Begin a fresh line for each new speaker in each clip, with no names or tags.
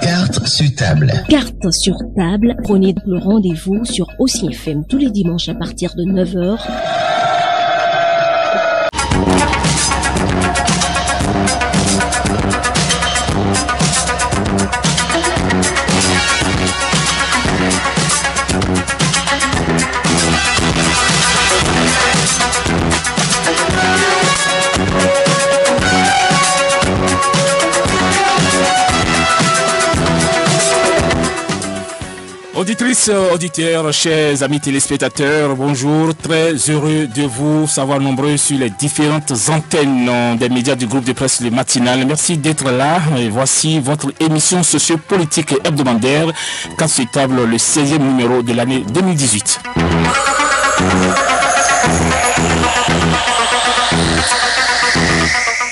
Carte sur table.
Carte sur table. Prenez le rendez-vous sur Aussi FM tous les dimanches à partir de 9h.
Auditrices, auditeurs, chers amis téléspectateurs, bonjour, très heureux de vous savoir nombreux sur les différentes antennes des médias du groupe de presse Le Matinal. Merci d'être là et voici votre émission sociopolitique hebdomadaire, Carte sur table, le 16e numéro de l'année 2018.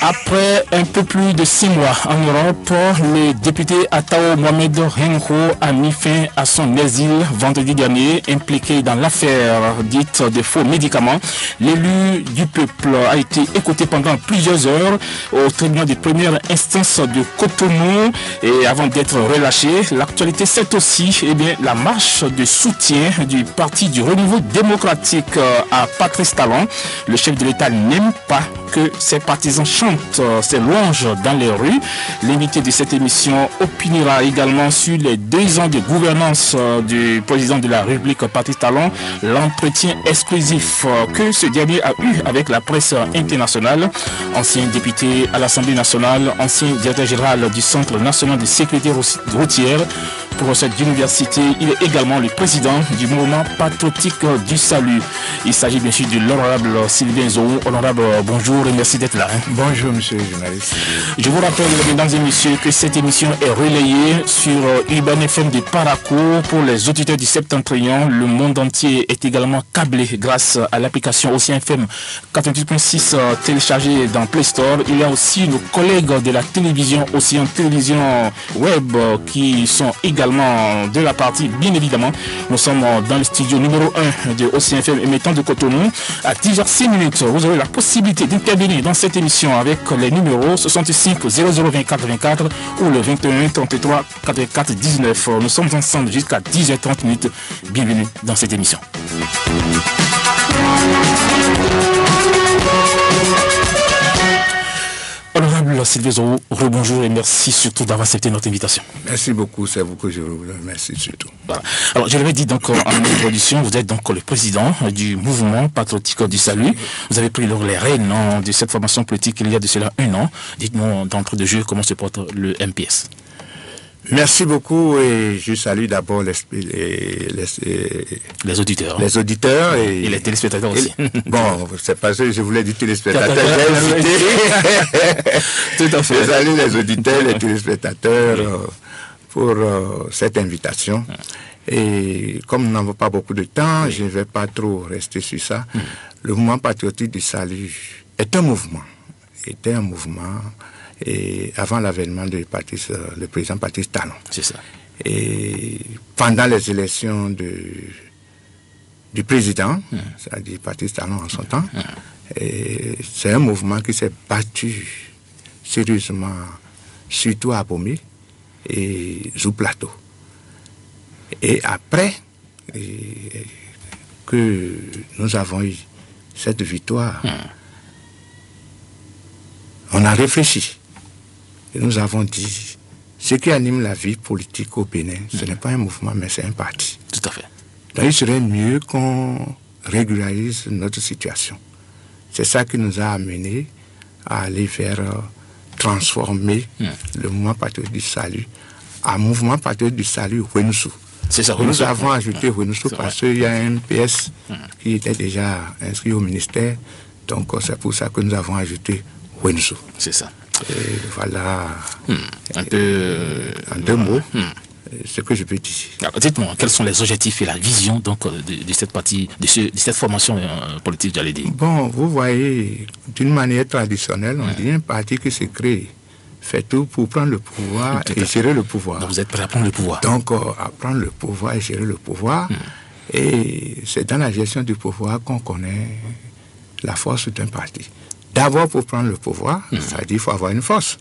Après un peu plus de 6 mois en Europe, le député Atao Mohamed Renko a mis fin à son exil vendredi dernier, impliqué dans l'affaire dite de faux médicaments. L'élu du peuple a été écouté pendant plusieurs heures au tribunal de première instance de Cotonou et avant d'être relâché. L'actualité, c'est aussi la marche de soutien du Parti du Renouveau démocratique à Patrice Talon. Le chef de l'État n'aime pas que ses partisans chantent ses louanges dans les rues. L'invité de cette émission opinera également sur les 2 ans de gouvernance du président de la République Patrice Talon, l'entretien exclusif que ce dernier a eu avec la presse internationale. Ancien député à l'Assemblée nationale, ancien directeur général du Centre national de sécurité routière, professeur d'université, il est également le président du mouvement patriotique du salut. Il s'agit bien sûr de l'honorable Sylvain Zou. Honorable, bonjour et merci d'être là.
Bonjour monsieur le journaliste.
Je vous rappelle, mesdames et messieurs, que cette émission est relayée sur Urban FM de Parakou pour les auditeurs du Septentrion. Le monde entier est également câblé grâce à l'application Aussi FM 88.6 téléchargée dans Play Store. Il y a aussi nos collègues de la télévision, aussi en télévision web, qui sont également de la partie, bien évidemment. Nous sommes dans le studio numéro 1 de Aussi FM émettant de Cotonou. À 10h06, vous aurez la possibilité d'intervenir dans cette émission avec les numéros 65 00 24 24 ou le 21 33 84 19. Nous sommes ensemble jusqu'à 10h30. Bienvenue dans cette émission. Honorable Sylvain Zou, rebonjour et merci surtout d'avoir accepté notre invitation.
Merci beaucoup, c'est vous que je vous remercie surtout.
Voilà. Alors je l'avais dit donc en introduction, vous êtes donc le président du mouvement patriotique du salut. Vous avez pris donc les rênes de cette formation politique il y a de cela 1 an. Dites-moi d'entrée de jeu comment se porte le MPS.
Merci beaucoup et je salue d'abord les
auditeurs.
Les auditeurs et
les téléspectateurs aussi.
Bon, c'est parce que je voulais dire téléspectateurs. Tout à fait. Je salue les auditeurs, les téléspectateurs pour cette invitation. Et comme nous n'avons pas beaucoup de temps, je ne vais pas trop rester sur ça. Le mouvement patriotique du salut est un mouvement. Était un mouvement. Et avant l'avènement de le président Patrice Talon.
C'est ça.
Et pendant les élections du président, c'est-à-dire Patrice Talon en son temps, c'est un mouvement qui s'est battu sérieusement, surtout à Abomey et Zou Plateau. Et après que nous avons eu cette victoire, on a réfléchi. Et nous avons dit, ce qui anime la vie politique au Bénin, ce n'est pas un mouvement, mais c'est un parti.
Tout à fait.
Donc il serait mieux qu'on régularise notre situation. C'est ça qui nous a amenés à aller vers transformer le mouvement patriotique du salut en mouvement patriotique du salut Wenoussou.
C'est ça.
Nous avons ajouté Wenoussou parce qu'il y a un PS qui était déjà inscrit au ministère. Donc c'est pour ça que nous avons ajouté Wenoussou.
C'est ça.
Et voilà,
un peu
en 2 mots, ce que je peux dire.
Alors, dites-moi, quels sont les objectifs et la vision donc, de cette partie, de cette formation politique, j'allais dire.
Bon, vous voyez, d'une manière traditionnelle, on dit un parti qui se crée, fait tout pour prendre le pouvoir et gérer le pouvoir.
Donc vous êtes prêt à prendre le pouvoir.
Donc, à prendre le pouvoir et gérer le pouvoir. Et c'est dans la gestion du pouvoir qu'on connaît la force d'un parti. D'abord, pour prendre le pouvoir, ça dit qu'il faut avoir une force.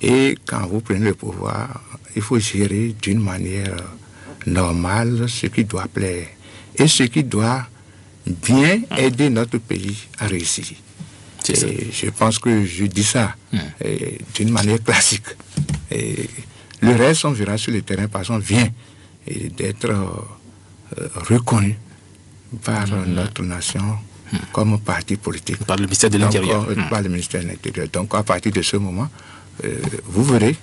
Et quand vous prenez le pouvoir, il faut gérer d'une manière normale ce qui doit plaire et ce qui doit bien aider notre pays à réussir. Et je pense que je dis ça d'une manière classique. Et le reste, on verra sur le terrain, par exemple, vient d'être reconnu par notre nation comme parti politique.
Par le ministère de l'Intérieur.
Par le ministère de l'Intérieur. Donc, à partir de ce moment, vous verrez,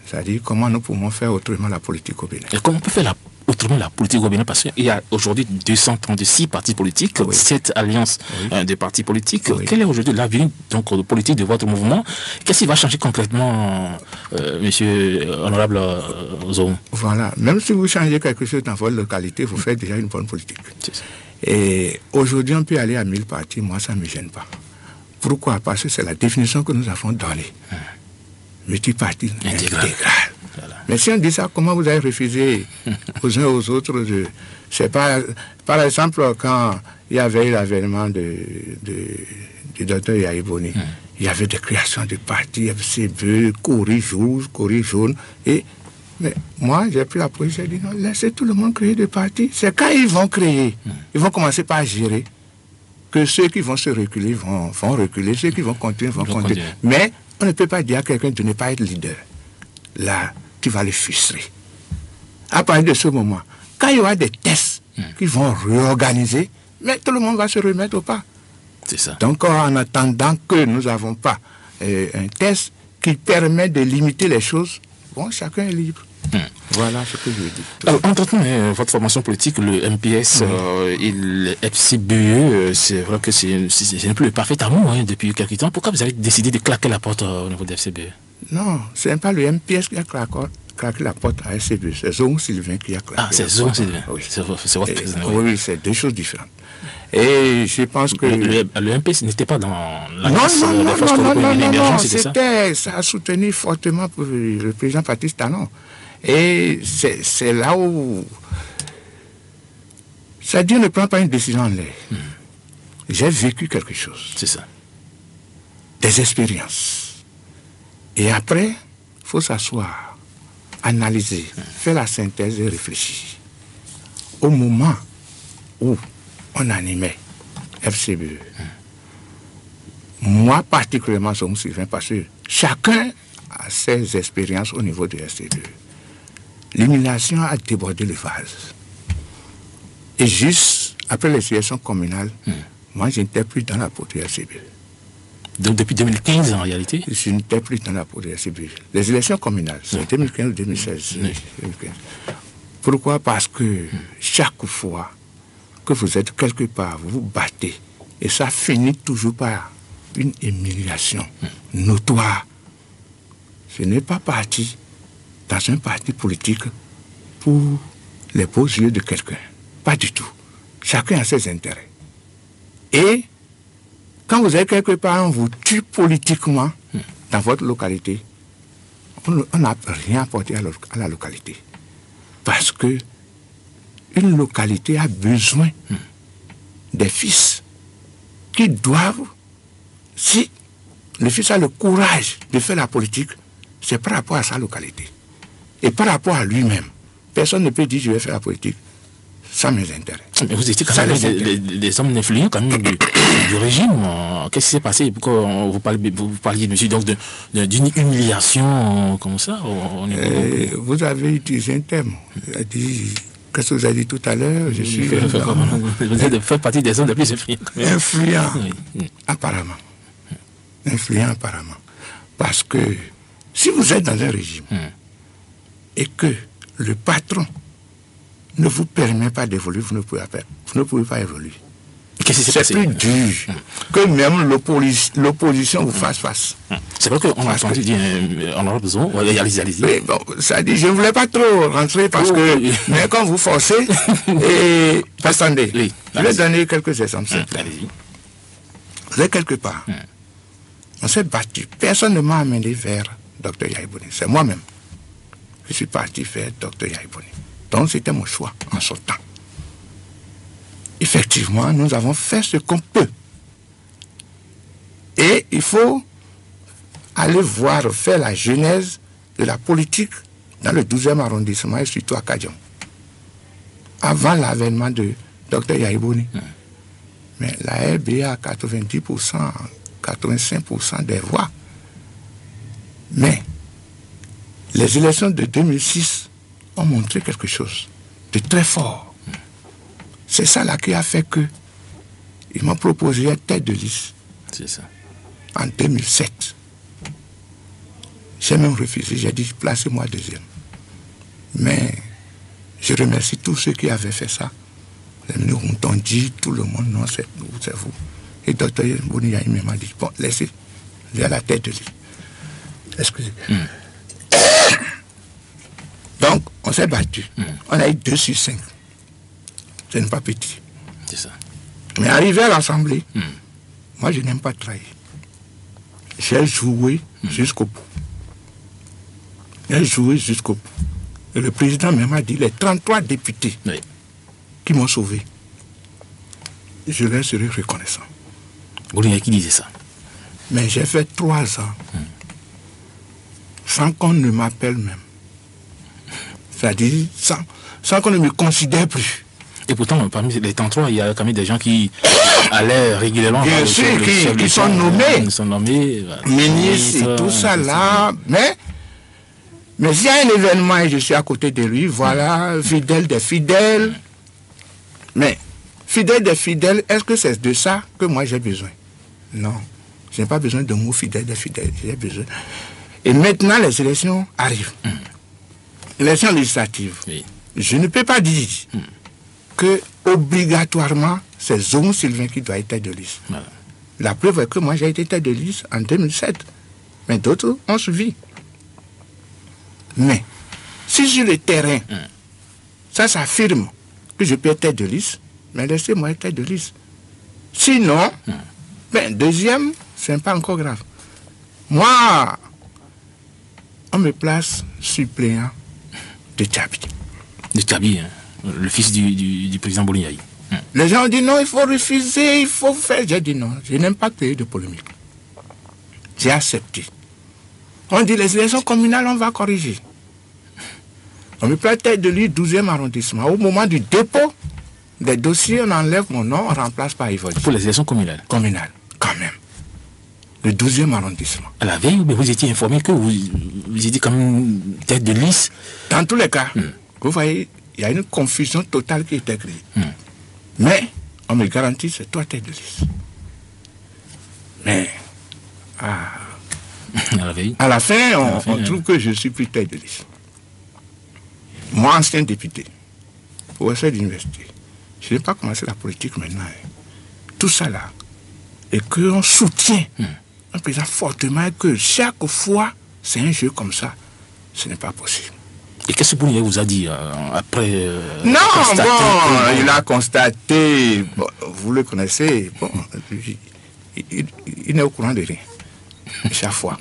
c'est-à-dire comment nous pouvons faire autrement la politique au Bénin.
Et comment on peut faire autrement la politique au Bénin? Parce qu'il y a aujourd'hui 236 partis politiques, 7 alliances de partis politiques. Quel est aujourd'hui l'avenir de politique de votre mouvement? Qu'est-ce qui va changer concrètement, monsieur honorable Zoum?
Voilà. Même si vous changez quelque chose dans votre localité, vous faites déjà une bonne politique. Et aujourd'hui, on peut aller à 1000 partis. Moi, ça ne me gêne pas. Pourquoi? Parce que c'est la définition que nous avons donnée. Multiparti intégral. Voilà. Mais si on dit ça, comment vous avez refusé aux uns aux autres c'est pas... Par exemple, quand il y avait l'avènement du docteur Yahya Boni, il y avait des créations de partis, FCB, Cori jaune, mais moi, j'ai pris la position, j'ai dit non, laissez tout le monde créer des partis. C'est quand ils vont créer, ils vont commencer par gérer, que ceux qui vont se reculer vont reculer, ceux qui vont continuer vont continuer. Mais on ne peut pas dire à quelqu'un de ne pas être leader. Là, tu vas le frustrer. À partir de ce moment, quand il y aura des tests qui vont réorganiser, mais tout le monde va se remettre au pas.
C'est ça. Donc,
en attendant que nous n'avons pas un test qui permet de limiter les choses, bon, chacun est libre. Voilà ce que je dis.
Alors, entre-temps, votre formation politique, le MPS et le FCBE, c'est vrai que c'est n'est plus le parfait amour depuis quelques temps. Pourquoi vous avez décidé de claquer la porte au niveau de FCBE?
Non, ce n'est pas le MPS qui a claqué la porte à FCBE, c'est Zoum Sylvain qui a claqué la porte.
Ah, c'est Zoum Sylvain,
oui.
C'est votre président.
Oui, c'est deux choses différentes. Et je pense que...
Le MPS n'était pas dans la
non,
c'était
ça? Ça a soutenu fortement le président Patrice Talon. Et c'est là où... C'est-à-dire, ne prend pas une décision en l'air. J'ai vécu quelque chose.
C'est ça.
Des expériences. Et après, il faut s'asseoir, analyser, faire la synthèse et réfléchir. Au moment où on animait FCBE, moi particulièrement, Zoum Sylvain, parce que chacun a ses expériences au niveau de FCBE. L'humiliation a débordé le vase. Et juste après les élections communales, moi, je n'étais plus dans la peau de FCBE.
Donc depuis 2015, en réalité?
Je n'étais plus dans la peau de FCBE. Les élections communales, c'est 2015 ou 2016. 2015. Pourquoi? Parce que chaque fois que vous êtes quelque part, vous vous battez. Et ça finit toujours par une humiliation notoire. Ce n'est pas parti dans un parti politique pour les beaux yeux de quelqu'un. Pas du tout. Chacun a ses intérêts. Et quand vous êtes quelque part, on vous tue politiquement dans votre localité, on n'a rien apporté à la localité. Parce que une localité a besoin des fils qui doivent, si le fils a le courage de faire la politique, c'est par rapport à sa localité. Et par rapport à lui-même. Personne ne peut dire je vais faire la politique sans mes intérêts.
Mais vous étiez quand même des hommes influents quand même du régime. Qu'est-ce qui s'est passé? Pourquoi vous parliez monsieur, donc d'une humiliation comme ça
vous avez utilisé un terme. Qu'est-ce que vous avez dit tout à l'heure? Je suis...
Vous faites partie des hommes les plus influents.
Influents, apparemment. Influents, apparemment. Parce que si vous êtes dans un régime et que le patron ne vous permet pas d'évoluer, vous ne pouvez pas évoluer. C'est plus dur que même l'opposition vous fasse face.
C'est vrai qu'on a entendu dire, on aura besoin, allez-y.
Mais bon, ça dit, je ne voulais pas trop rentrer parce que, mais quand vous forcez, et attendez, je vais donner quelques exemples simples. Vous êtes quelque part, on s'est battu, personne ne m'a amené vers Dr Yahya Boni, c'est moi-même. Je suis parti vers Dr Yahya Boni. Donc c'était mon choix en sortant. Effectivement, nous avons fait ce qu'on peut. Et il faut aller voir, faire la genèse de la politique dans le 12e arrondissement et surtout à Kadian. Avant l'avènement de Dr Yahibouni. Mais la RBA a 90%, 85% des voix. Mais les élections de 2006 ont montré quelque chose de très fort. C'est ça là qui a fait que ils m'ont proposé une tête de liste.
C'est ça.
En 2007. J'ai même refusé, j'ai dit placez-moi deuxième. Mais je remercie tous ceux qui avaient fait ça. Les ministres ont dit, tout le monde, non, c'est vous. Et Dr Yahibouni m'a dit, bon, laissez, j'ai à la tête de liste. Excusez. Donc, on s'est battu. On a eu 2 sur 5. Ce n'est pas petit.
C'est ça.
Mais arrivé à l'Assemblée, moi, je n'aime pas trahir. J'ai joué jusqu'au bout. J'ai joué jusqu'au bout. Et le président même a dit, les 33 députés qui m'ont sauvé, je leur serai reconnaissant.
Bolignaï qui disait ça?
Mais j'ai fait 3 ans sans qu'on ne m'appelle même. C'est-à-dire sans qu'on ne me considère plus.
Et pourtant, parmi les 33, il y a quand même des gens qui allaient régulièrement.
Bien sûr, qui sont nommés.
Ils sont nommés.
Ministres et tout ça là. Mais s'il y a un événement et je suis à côté de lui, voilà, fidèle des fidèles. Mais fidèle des fidèles, est-ce que c'est de ça que moi j'ai besoin? Non. Je n'ai pas besoin de mots fidèle des fidèles. J'ai besoin. Et maintenant, les élections arrivent. Élections législatives. Oui. Je ne peux pas dire que obligatoirement c'est Zomou Sylvain qui doit être tête de liste. Voilà. La preuve est que moi j'ai été tête de liste en 2007. Mais d'autres ont suivi. Mais si sur le terrain, ça s'affirme que je peux être tête de liste, mais laissez-moi être tête de liste. Sinon, deuxième, c'est pas encore grave. Moi, on me place suppléant de Tchabi.
De Tchabi, hein, le fils du président Bolignaï.
Les gens ont dit non, il faut refuser, il faut faire. J'ai dit non, je n'aime pas créer de polémique. J'ai accepté. On dit les élections communales, on va corriger. On me place tête de liste 12e arrondissement. Au moment du dépôt des dossiers, on enlève mon nom, on remplace par Yvoli.
Pour les élections communales?
Communales, quand même. Le 12e arrondissement.
À la veille, vous étiez informé que vous étiez quand même tête de liste?
Dans tous les cas, vous voyez, il y a une confusion totale qui est créée. Mais, on me garantit, c'est toi tête de liste. Mais, à la fin, on trouve que je suis plus tête de liste. Moi, ancien député, professeur d'université, je n'ai pas commencé la politique maintenant. Tout ça là, et qu'on soutient un président fortement, et que chaque fois, c'est un jeu comme ça, ce n'est pas possible.
Et qu'est-ce que Bolignaï vous a dit après
non, il a constaté, vous le connaissez, il n'est au courant de rien. Chaque fois,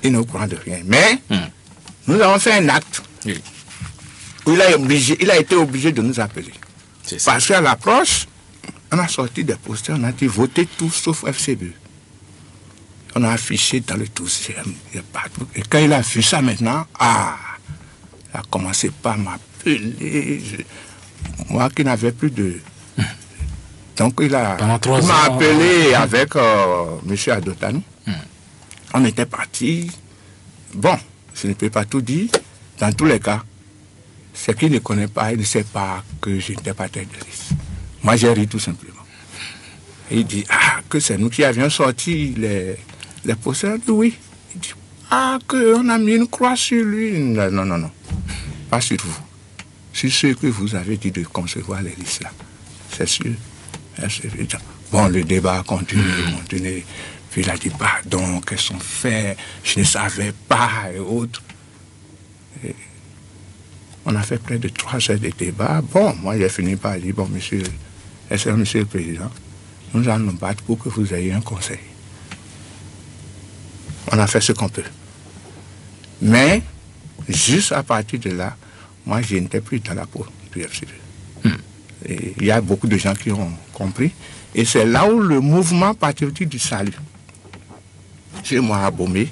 il n'est au courant de rien. Mais, nous avons fait un acte où il a été obligé de nous appeler. Parce qu'à l'approche, on a sorti des posters, on a dit votez tous sauf FCB. On a affiché dans le 12e. Et quand il a vu ça maintenant, il a commencé par m'appeler. Moi qui n'avais plus de... Donc il m'a appelé avec M. Adotani. On était partis. Bon, je ne peux pas tout dire. Dans tous les cas, c'est qu'il ne connaît pas, il ne sait pas que je n'étais pas tête de liste. Moi, j'ai ri tout simplement. Et il dit, que c'est nous qui avions sorti les posters. Oui. Il dit, qu'on a mis une croix sur lui. Non. Pas sur vous. Sur ceux que vous avez dit de concevoir les listes là. C'est sûr. Bon, le débat continue. Puis il a dit, pardon, qu'elles sont faites, je ne savais pas, et autres. Et on a fait près de 3 heures de débat. Bon, moi j'ai fini par dire, bon, monsieur le Président, nous allons nous battre pour que vous ayez un conseil. On a fait ce qu'on peut. Mais, juste à partir de là, moi je n'étais plus dans la peau du FCB. Et il y a beaucoup de gens qui ont compris. Et c'est là où le mouvement patriotique du salut chez moi à Bomé,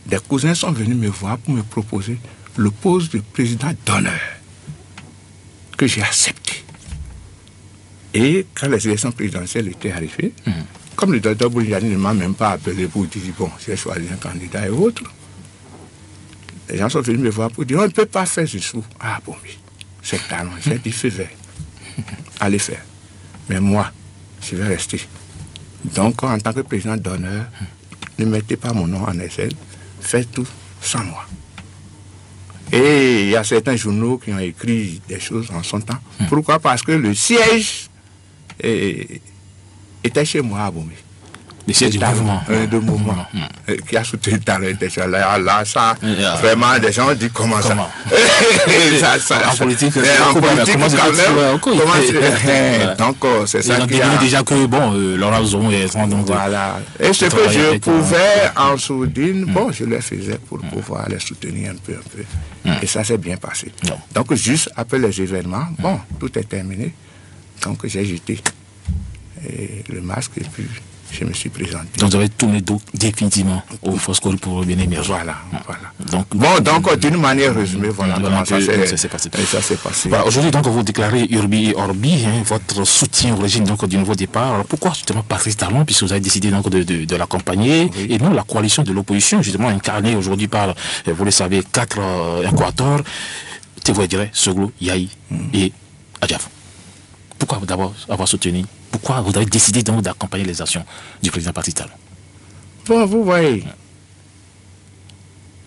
des cousins sont venus me voir pour me proposer le poste de président d'honneur que j'ai accepté. Et quand les élections présidentielles étaient arrivées, comme le docteur Bouliani ne m'a même pas appelé pour dire bon, j'ai choisi un candidat et autres, les gens sont venus me voir pour dire on ne peut pas faire Zissou. Ah bon, oui, c'est talent. J'ai dit fais vert. Allez faire. Mais moi, je vais rester. Donc, en tant que président d'honneur, ne mettez pas mon nom en SL, faites tout sans moi. Et il y a certains journaux qui ont écrit des choses en son temps. Pourquoi? Parce que le siège était chez moi à Bomé.
Le siège du mouvement.
De mouvement qui a soutenu Talon International. Là, ça, vraiment, des gens ont dit comment ça.
En politique,
en politique, quand même.
Voilà.
Donc, c'est ça qui
a... déjà que, bon, Laurent Zon est...
Voilà. Et ce que je pouvais en sourdine, bon, je le faisais pour pouvoir les soutenir un peu. Et ça s'est bien passé. Donc, juste après les événements, bon, tout est terminé. Donc, j'ai jeté le masque et puis je me suis présenté.
Donc vous avez tourné définitivement au Foscol pour le bien émerger.
Voilà. Donc d'une manière résumée, voilà comment ça s'est passé.
Voilà, aujourd'hui, donc, vous déclarez Urbi et Orbi, votre soutien au régime donc, du nouveau départ. Alors, pourquoi justement Patrice Talon, puisque vous avez décidé donc, de l'accompagner, et non la coalition de l'opposition, justement incarnée aujourd'hui par, vous le savez, 4 Équateurs, Tévoidire, Soglo, Yahi et Adjaf. Pourquoi d'abord avoir soutenu? Pourquoi vous avez décidé donc d'accompagner les actions du président Patrice Talon?
Bon, vous voyez,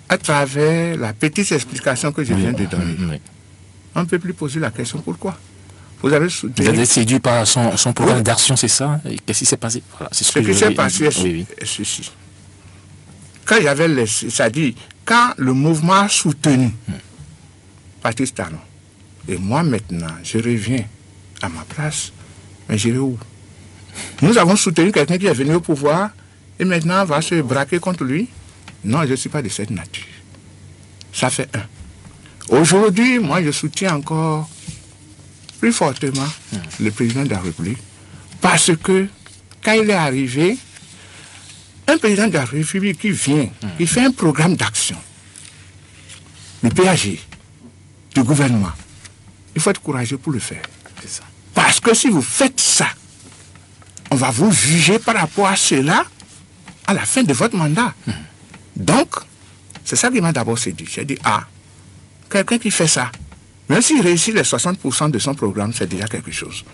à travers la petite explication que je viens de donner, on ne peut plus poser la question pourquoi. Vous avez soutenu...
Vous êtes séduit par son programme d'action, c'est ça? Qu'est-ce qui s'est passé? Voilà,
ce qui s'est passé est ceci. Quand j'avais laissé, c'est-à-dire, quand le mouvement a soutenu Patrice Talon, et moi maintenant, je reviens à ma place, mais j'irai où? Nous avons soutenu quelqu'un qui est venu au pouvoir et maintenant va se braquer contre lui. Non, je ne suis pas de cette nature. Ça fait un. Aujourd'hui, moi, je soutiens encore plus fortement le président de la République parce que quand il est arrivé, un président de la République qui vient, qui fait un programme d'action, le PAG, du gouvernement, il faut être courageux pour le faire. C'est ça. Parce que si vous faites ça, on va vous juger par rapport à cela à la fin de votre mandat. Donc, c'est ça qui m'a d'abord séduit. J'ai dit, quelqu'un qui fait ça, même s'il réussit les 60% de son programme, c'est déjà quelque chose.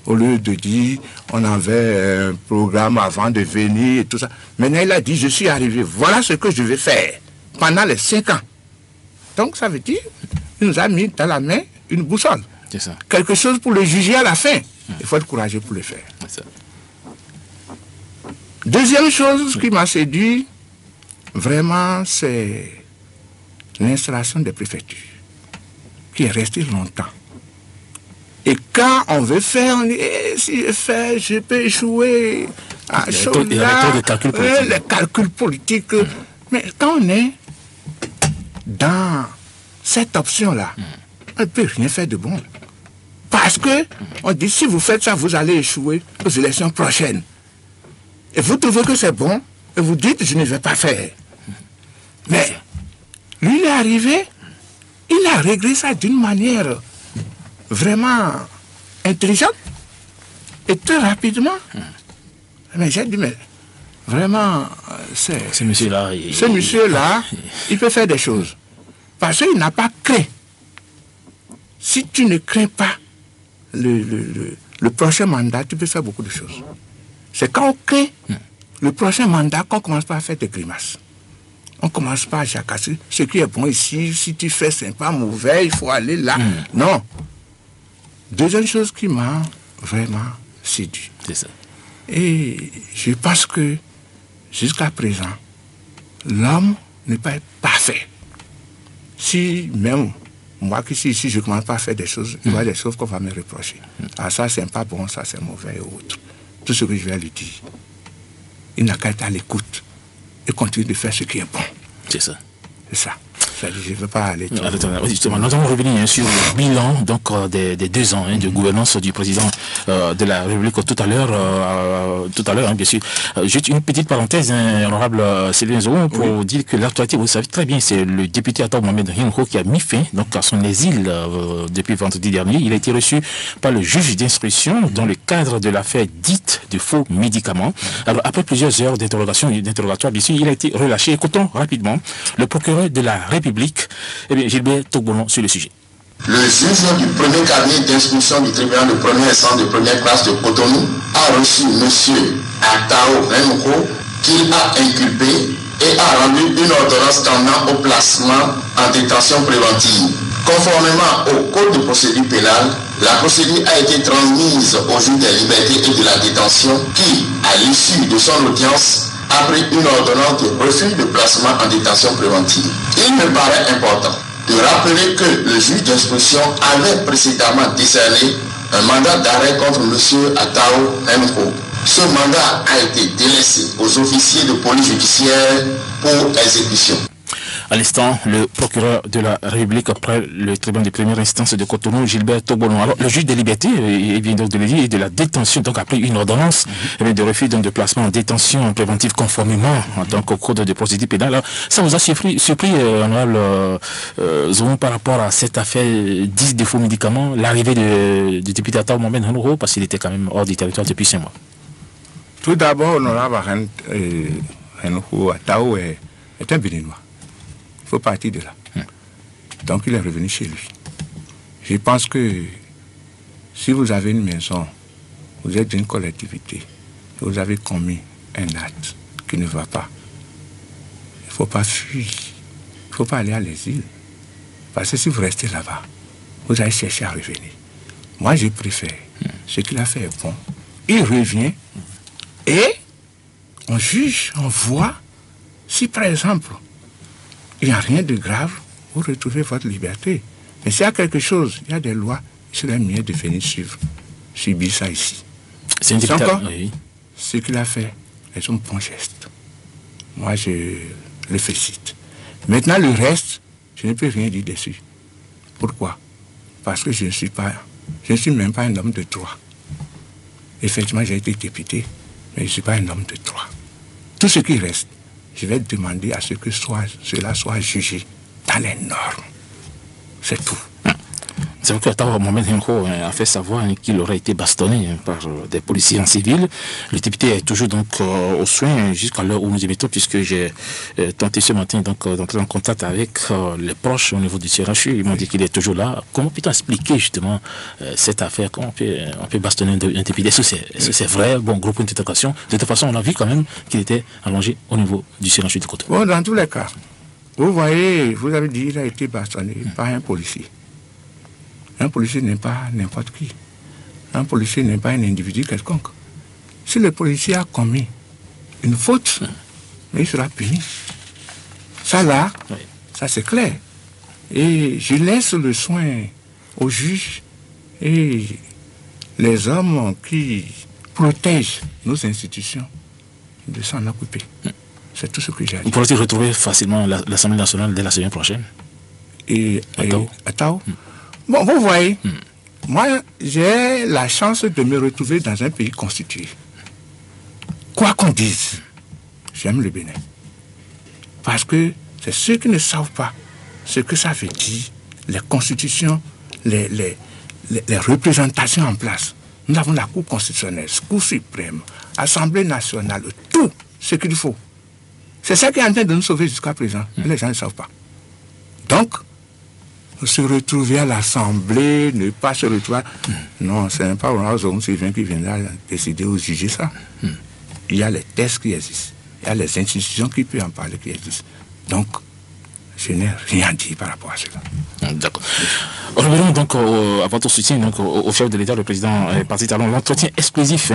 Au lieu de dire, on avait un programme avant de venir et tout ça. Maintenant, il a dit, je suis arrivé, voilà ce que je vais faire pendant les 5 ans. Donc, ça veut dire, il nous a mis dans la main une boussole. C'est ça. Quelque chose pour le juger à la fin. Il faut être courageux pour le faire. C'est ça. Deuxième chose qui m'a séduit, vraiment, c'est l'installation des préfectures, qui est restée longtemps. Et quand on veut faire, on dit, si je fais, je peux échouer. Les calculs politiques. Mais quand on est dans cette option-là, on ne peut rien faire de bon. Parce que on dit, si vous faites ça, vous allez échouer aux élections prochaines. Et vous trouvez que c'est bon, et vous dites, je ne vais pas faire. Mais, lui, il est arrivé, il a réglé ça d'une manière vraiment intelligente et très rapidement. Mais j'ai dit, mais vraiment, ce monsieur-là, il peut faire des choses. Parce qu'il n'a pas craint. Si tu ne crains pas le prochain mandat, tu peux faire beaucoup de choses. C'est quand on craint le prochain mandat qu'on commence pas à faire des grimaces. On commence pas à jacasser. Ce qui est bon ici, si tu fais sympa, mauvais, il faut aller là. Non. Deuxième chose qui m'a vraiment séduit. C'est ça. Et je pense que jusqu'à présent, l'homme n'est pas parfait. Si même moi qui suis ici, je ne commence pas à faire des choses, il y a des choses qu'on va me reprocher. Ah, ça c'est pas bon, ça c'est mauvais et autre. Tout ce que je vais lui dire, il n'a qu'à être à l'écoute et continuer de faire ce qui est bon.
C'est ça.
C'est ça. Je ne veux pas aller trop
loin. Justement, nous allons revenir sur le bilan donc, des 2 ans de gouvernance du président de la République tout à l'heure, bien sûr. Juste une petite parenthèse, honorable Céline Zoum, pour dire que l'actualité, vous savez très bien, c'est le député Ataou Mohamed Henro qui a mis fin donc, à son exil depuis vendredi dernier. Il a été reçu par le juge d'instruction dans le cadre de l'affaire dite de faux médicaments. Alors, après plusieurs heures d'interrogatoire, bien sûr, il a été relâché. Écoutons rapidement le procureur de la République, Gilbert Togbolon, sur le sujet.
Le juge du premier cabinet d'instruction du tribunal de première instance de première classe de Cotonou a reçu M. Ataou Henro, qu'il a inculpé et a rendu une ordonnance tendant au placement en détention préventive. Conformément au code de procédure pénale, la procédure a été transmise au juge des libertés et de la détention qui, à l'issue de son audience, a pris une ordonnance de refus de placement en détention préventive. Il me paraît important de rappeler que le juge d'instruction avait précédemment décerné un mandat d'arrêt contre M. Ataou Henro. Ce mandat a été délaissé aux officiers de police judiciaire pour exécution.
À l'instant, le procureur de la République après le tribunal de première instance de Cotonou, Gilbert Togbolon. Alors, le juge des libertés, il vient donc de le dire, et de la détention, donc après une ordonnance de refus de placement en détention préventive conformément donc, au code de procédure pénale. Alors, ça vous a surpris honorable Zoum, par rapport à cette affaire dite de faux médicaments, l'arrivée du député Ataou Mohamed Henro, parce qu'il était quand même hors du territoire depuis 5 mois.
Tout d'abord, honorable Henro Ataou est un Béninois. Il faut partir de là. Donc il est revenu chez lui. Je pense que si vous avez une maison, vous êtes d'une collectivité, et vous avez commis un acte qui ne va pas, il ne faut pas fuir. Il ne faut pas aller à l'exil. Parce que si vous restez là-bas, vous allez chercher à revenir. Moi, je préfère. Ce qu'il a fait est bon. Il revient et on juge, on voit si par exemple, il n'y a rien de grave, vous retrouvez votre liberté. Mais s'il y a quelque chose, il y a des lois, il serait mieux de venir subir ça ici.
C'est une
encore
oui.
Ce qu'il a fait est un bon geste. Moi, je le félicite. Maintenant, le reste, je ne peux rien dire dessus. Pourquoi? Parce que je ne suis même pas un homme de droit. Effectivement, j'ai été député, mais je ne suis pas un homme de droit. Tout ce qui reste, je vais demander à ce que cela soit jugé dans les normes. C'est tout.
C'est vrai que Ataou Mohamed Henro a fait savoir qu'il aurait été bastonné par des policiers en civil. Le député est toujours donc aux soins jusqu'à l'heure où nous émettons, puisque j'ai tenté ce matin d'entrer en contact avec les proches au niveau du CRHU. Ils m'ont dit qu'il est toujours là. Comment peut-on expliquer justement cette affaire? Comment on peut bastonner un député? Est-ce que c'est vrai? Bon, gros point d'interrogation. De toute façon, on a vu quand même qu'il était allongé au niveau du CRHU de Cotonou.
Bon, dans tous les cas, vous voyez, vous avez dit qu'il a été bastonné par un policier. Un policier n'est pas n'importe qui. Un policier n'est pas un individu quelconque. Si le policier a commis une faute, il sera puni. Ça là, ça c'est clair. Et je laisse le soin aux juges et les hommes qui protègent nos institutions de s'en occuper. C'est tout ce que j'ai à dire.
Vous pourrez retrouver facilement l'Assemblée nationale dès la semaine prochaine?
Et Ataou. Bon, vous voyez, moi, j'ai la chance de me retrouver dans un pays constitué. Quoi qu'on dise, j'aime le Bénin. Parce que c'est ceux qui ne savent pas ce que ça veut dire, les constitutions, les représentations en place. Nous avons la Cour constitutionnelle, Cour suprême, Assemblée nationale, tout ce qu'il faut. C'est ça qui est en train de nous sauver jusqu'à présent. Les gens ne savent pas. Donc, se retrouver à l'Assemblée, ne pas se retrouver... Non, ce n'est pas Ronald Zoum Sylvain qui viendra décider ou juger ça. Il y a les textes qui existent. Il y a les institutions qui peuvent en parler qui existent. Donc, je n'ai rien dit par rapport à cela.
D'accord. Revenons donc à votre soutien donc, au chef de l'État, le président Parti Talon. L'entretien exclusif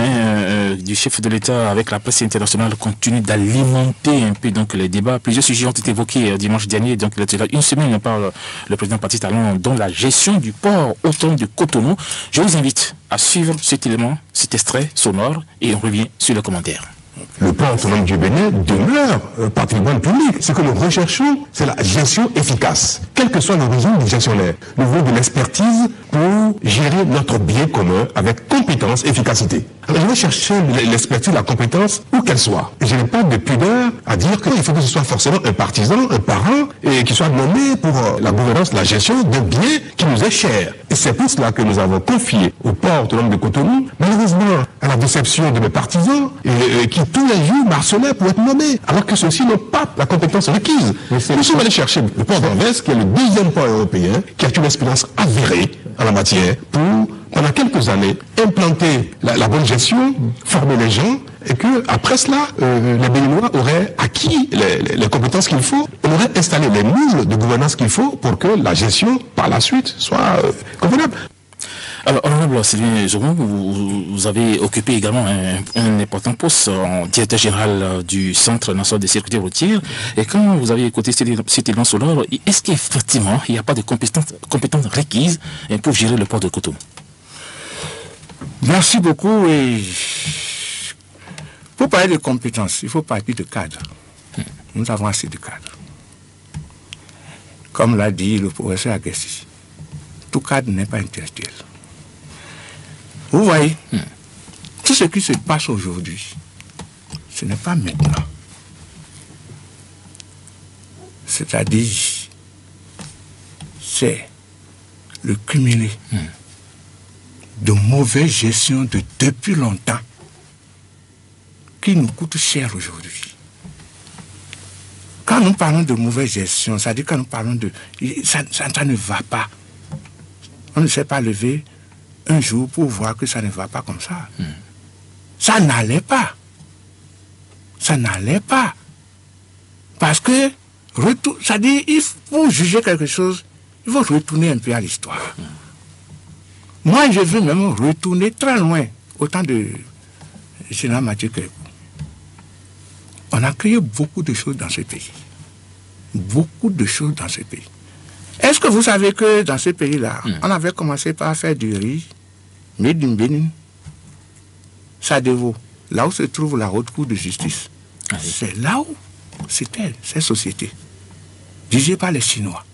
du chef de l'État avec la presse internationale continue d'alimenter un peu donc, les débats. Plusieurs sujets ont été évoqués dimanche dernier. Donc, il y a une semaine par le président Parti Talon, dont la gestion du port autonome de Cotonou. Je vous invite à suivre cet élément, cet extrait sonore, et on revient sur les commentaires.
Le port autonome du Bénin demeure patrimoine public. Ce que nous recherchons, c'est la gestion efficace. Quelle que soit l'origine du gestionnaire, nous voulons de l'expertise pour gérer notre bien commun avec compétence, efficacité. Alors je vais chercher l'expertise, la compétence, où qu'elle soit. Et je n'ai pas de pudeur à dire qu'il faut que ce soit forcément un partisan, un parent, et qui soit nommé pour la gouvernance, la gestion d'un bien qui nous est cher. Et c'est pour cela que nous avons confié au port autonome de Cotonou, malheureusement, à la déception de mes partisans, qui tous les jours marcelaient pour être nommés, alors que ceux-ci n'ont pas la compétence requise. Nous sommes allés chercher le port d'Anvers, qui est le deuxième port européen, qui a une expérience avérée en la matière, pour, pendant quelques années, implanter la bonne gestion, former les gens, et que après cela, les Béninois auraient acquis les compétences qu'il faut, on aurait installé les moules de gouvernance qu'il faut pour que la gestion, par la suite, soit convenable.
Alors, honorable Sylvain Jomon, vous avez occupé également un important poste en directeur général du Centre national de sécurité routière. Et quand vous avez écouté cet élan sonore, est-ce qu'effectivement, il n'y a pas de compétences requises pour gérer le port de Cotonou?
Merci beaucoup. Et pour parler de compétences, il faut partir de cadres. Nous avons assez de cadres. Comme l'a dit le professeur Agassi, tout cadre n'est pas intellectuel. Vous voyez, tout ce qui se passe aujourd'hui, ce n'est pas maintenant. C'est-à-dire, c'est le cumulé de mauvaise gestion de depuis longtemps qui nous coûte cher aujourd'hui. Quand nous parlons de mauvaise gestion, c'est-à-dire quand nous parlons de... Ça ne va pas. On ne s'est pas levé un jour pour voir que ça ne va pas comme ça. Ça n'allait pas. Ça n'allait pas. Parce que, c'est-à-dire, pour juger quelque chose, il faut retourner un peu à l'histoire. Moi, je veux même retourner très loin, au temps de général Mathieu Kékou. On a créé beaucoup de choses dans ce pays. Beaucoup de choses dans ce pays. Est-ce que vous savez que dans ce pays-là, on avait commencé par faire du riz, made in Bénin, Sadevo, là où se trouve la haute cour de justice. C'est là où c'était ces sociétés, dirigées par les Chinois,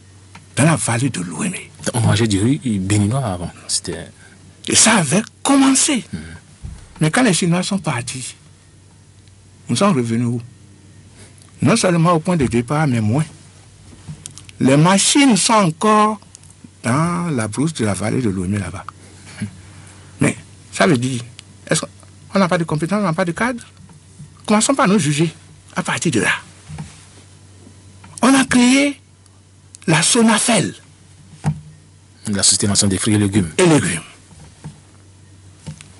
dans la vallée de l'Ouémé.
On mangeait du riz béninois avant.
Et ça avait commencé. Mais quand les Chinois sont partis, nous sommes revenus où? Non seulement au point de départ, mais moins. Les machines sont encore dans la brousse de la vallée de l'Ouémé là-bas. Mais ça veut dire, est-ce qu'on n'a pas de compétences, on n'a pas de cadre? Commençons par nous juger à partir de là. On a créé la Sonafel.
La Société nationale des fruits et légumes.
Et légumes.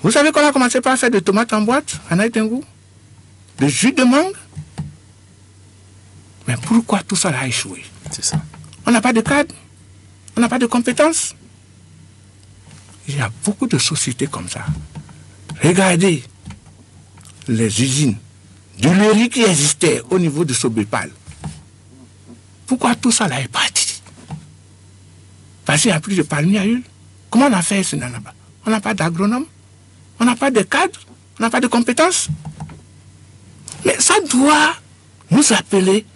Vous savez qu'on a commencé par faire des tomates en boîte en Haïtengou, de jus de mangue. Mais pourquoi tout ça a échoué?
C'est ça.
On n'a pas de cadre, on n'a pas de compétences. Il y a beaucoup de sociétés comme ça. Regardez les usines du riz qui existaient au niveau de Sobépal. Pourquoi tout ça là est parti? Parce qu'il n'y a plus de palmiers à huile. Comment on a fait ça? On n'a pas d'agronome, on n'a pas de cadre, on n'a pas de compétences. Mais ça doit nous appeler.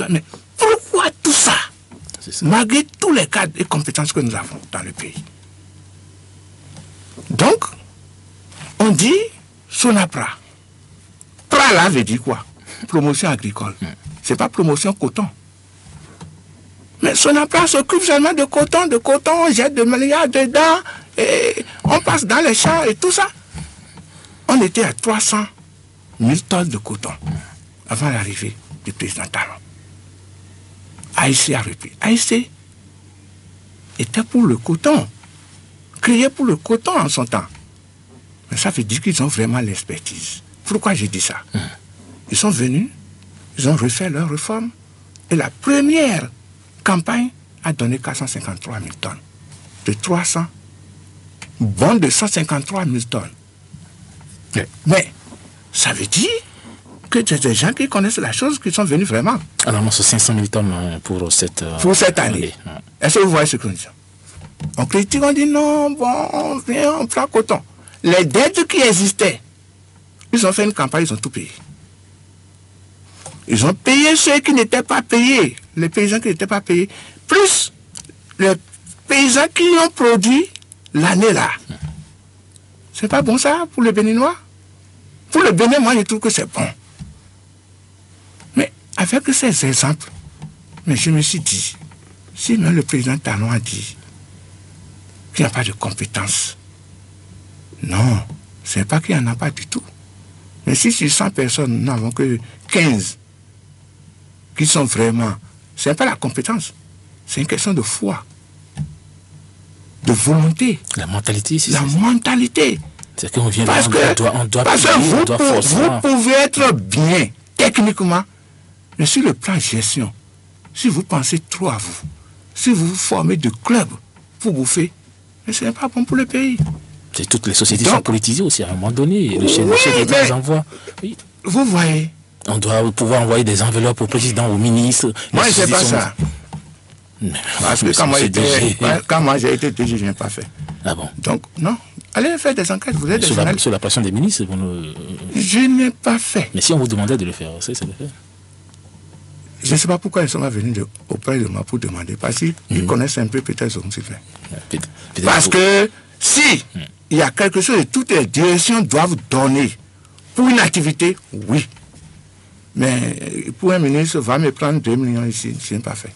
Mais pourquoi tout ça? Malgré tous les cadres et compétences que nous avons dans le pays. Donc, on dit Sonapra. Pra là veut dire quoi? Promotion agricole. C'est pas promotion coton. Mais Sonapra s'occupe seulement de coton, on jette des milliards dedans, et on passe dans les champs et tout ça. On était à 300 000 tonnes de coton avant l'arrivée du président Talon. AIC a repris. AIC était pour le coton, créé pour le coton en son temps. Mais ça veut dire qu'ils ont vraiment l'expertise. Pourquoi j'ai dit ça? Ils sont venus, ils ont refait leur réforme, et la première campagne a donné 453 000 tonnes. De 300, bon de 153 000 tonnes. Mais ça veut dire que c'est des gens qui connaissent la chose, qui sont venus vraiment.
Alors, c'est 500 000 tonnes pour cette
année. Est-ce que vous voyez ce que nous disons? On critique, on dit non, bon, on prend coton. Les dettes qui existaient Ils ont fait une campagne, ils ont tout payé. Ils ont payé ceux qui n'étaient pas payés, les paysans qui n'étaient pas payés, plus les paysans qui ont produit l'année là. C'est pas bon ça pour les Béninois? Pour le Bénin, moi je trouve que c'est bon. Mais avec ces exemples, mais je me suis dit, si même le président Talon a dit qu'il n'y a pas de compétences, non, c'est pas qu'il n'y en a pas du tout. Mais si sur 100 personnes, nous n'avons que 15 qui sont vraiment... Ce n'est pas la compétence, c'est une question de foi, de volonté.
La mentalité, c'est
la mentalité.
C'est qu'on vient
parce que vous pouvez être bien techniquement, mais sur le plan gestion, si vous pensez trop à vous, si vous vous formez de clubs pour bouffer, mais ce n'est pas bon pour le pays.
Toutes les sociétés sont politisées aussi à un moment donné. Le chef d'État les envoie. Oui.
Vous voyez.
On doit pouvoir envoyer des enveloppes au président, au ministre.
Moi, je ne sais pas ça. Parce que quand moi j'ai été DG, je n'ai pas fait.
Ah bon?
Donc, non. Allez faire des enquêtes. Vous êtes des journalistes.
Sur la pression des ministres,
je n'ai pas fait.
Mais si on vous demandait de le faire, c'est le faire.
Je ne sais pas pourquoi ils sont venus auprès de moi pour demander. Parce qu'ils connaissent un peu peut-être ce qu'on s'est fait. Parce que si il y a quelque chose que toutes les directions doivent donner pour une activité, oui. Mais pour un ministre, va me prendre 2 millions ici, je n'ai pas fait.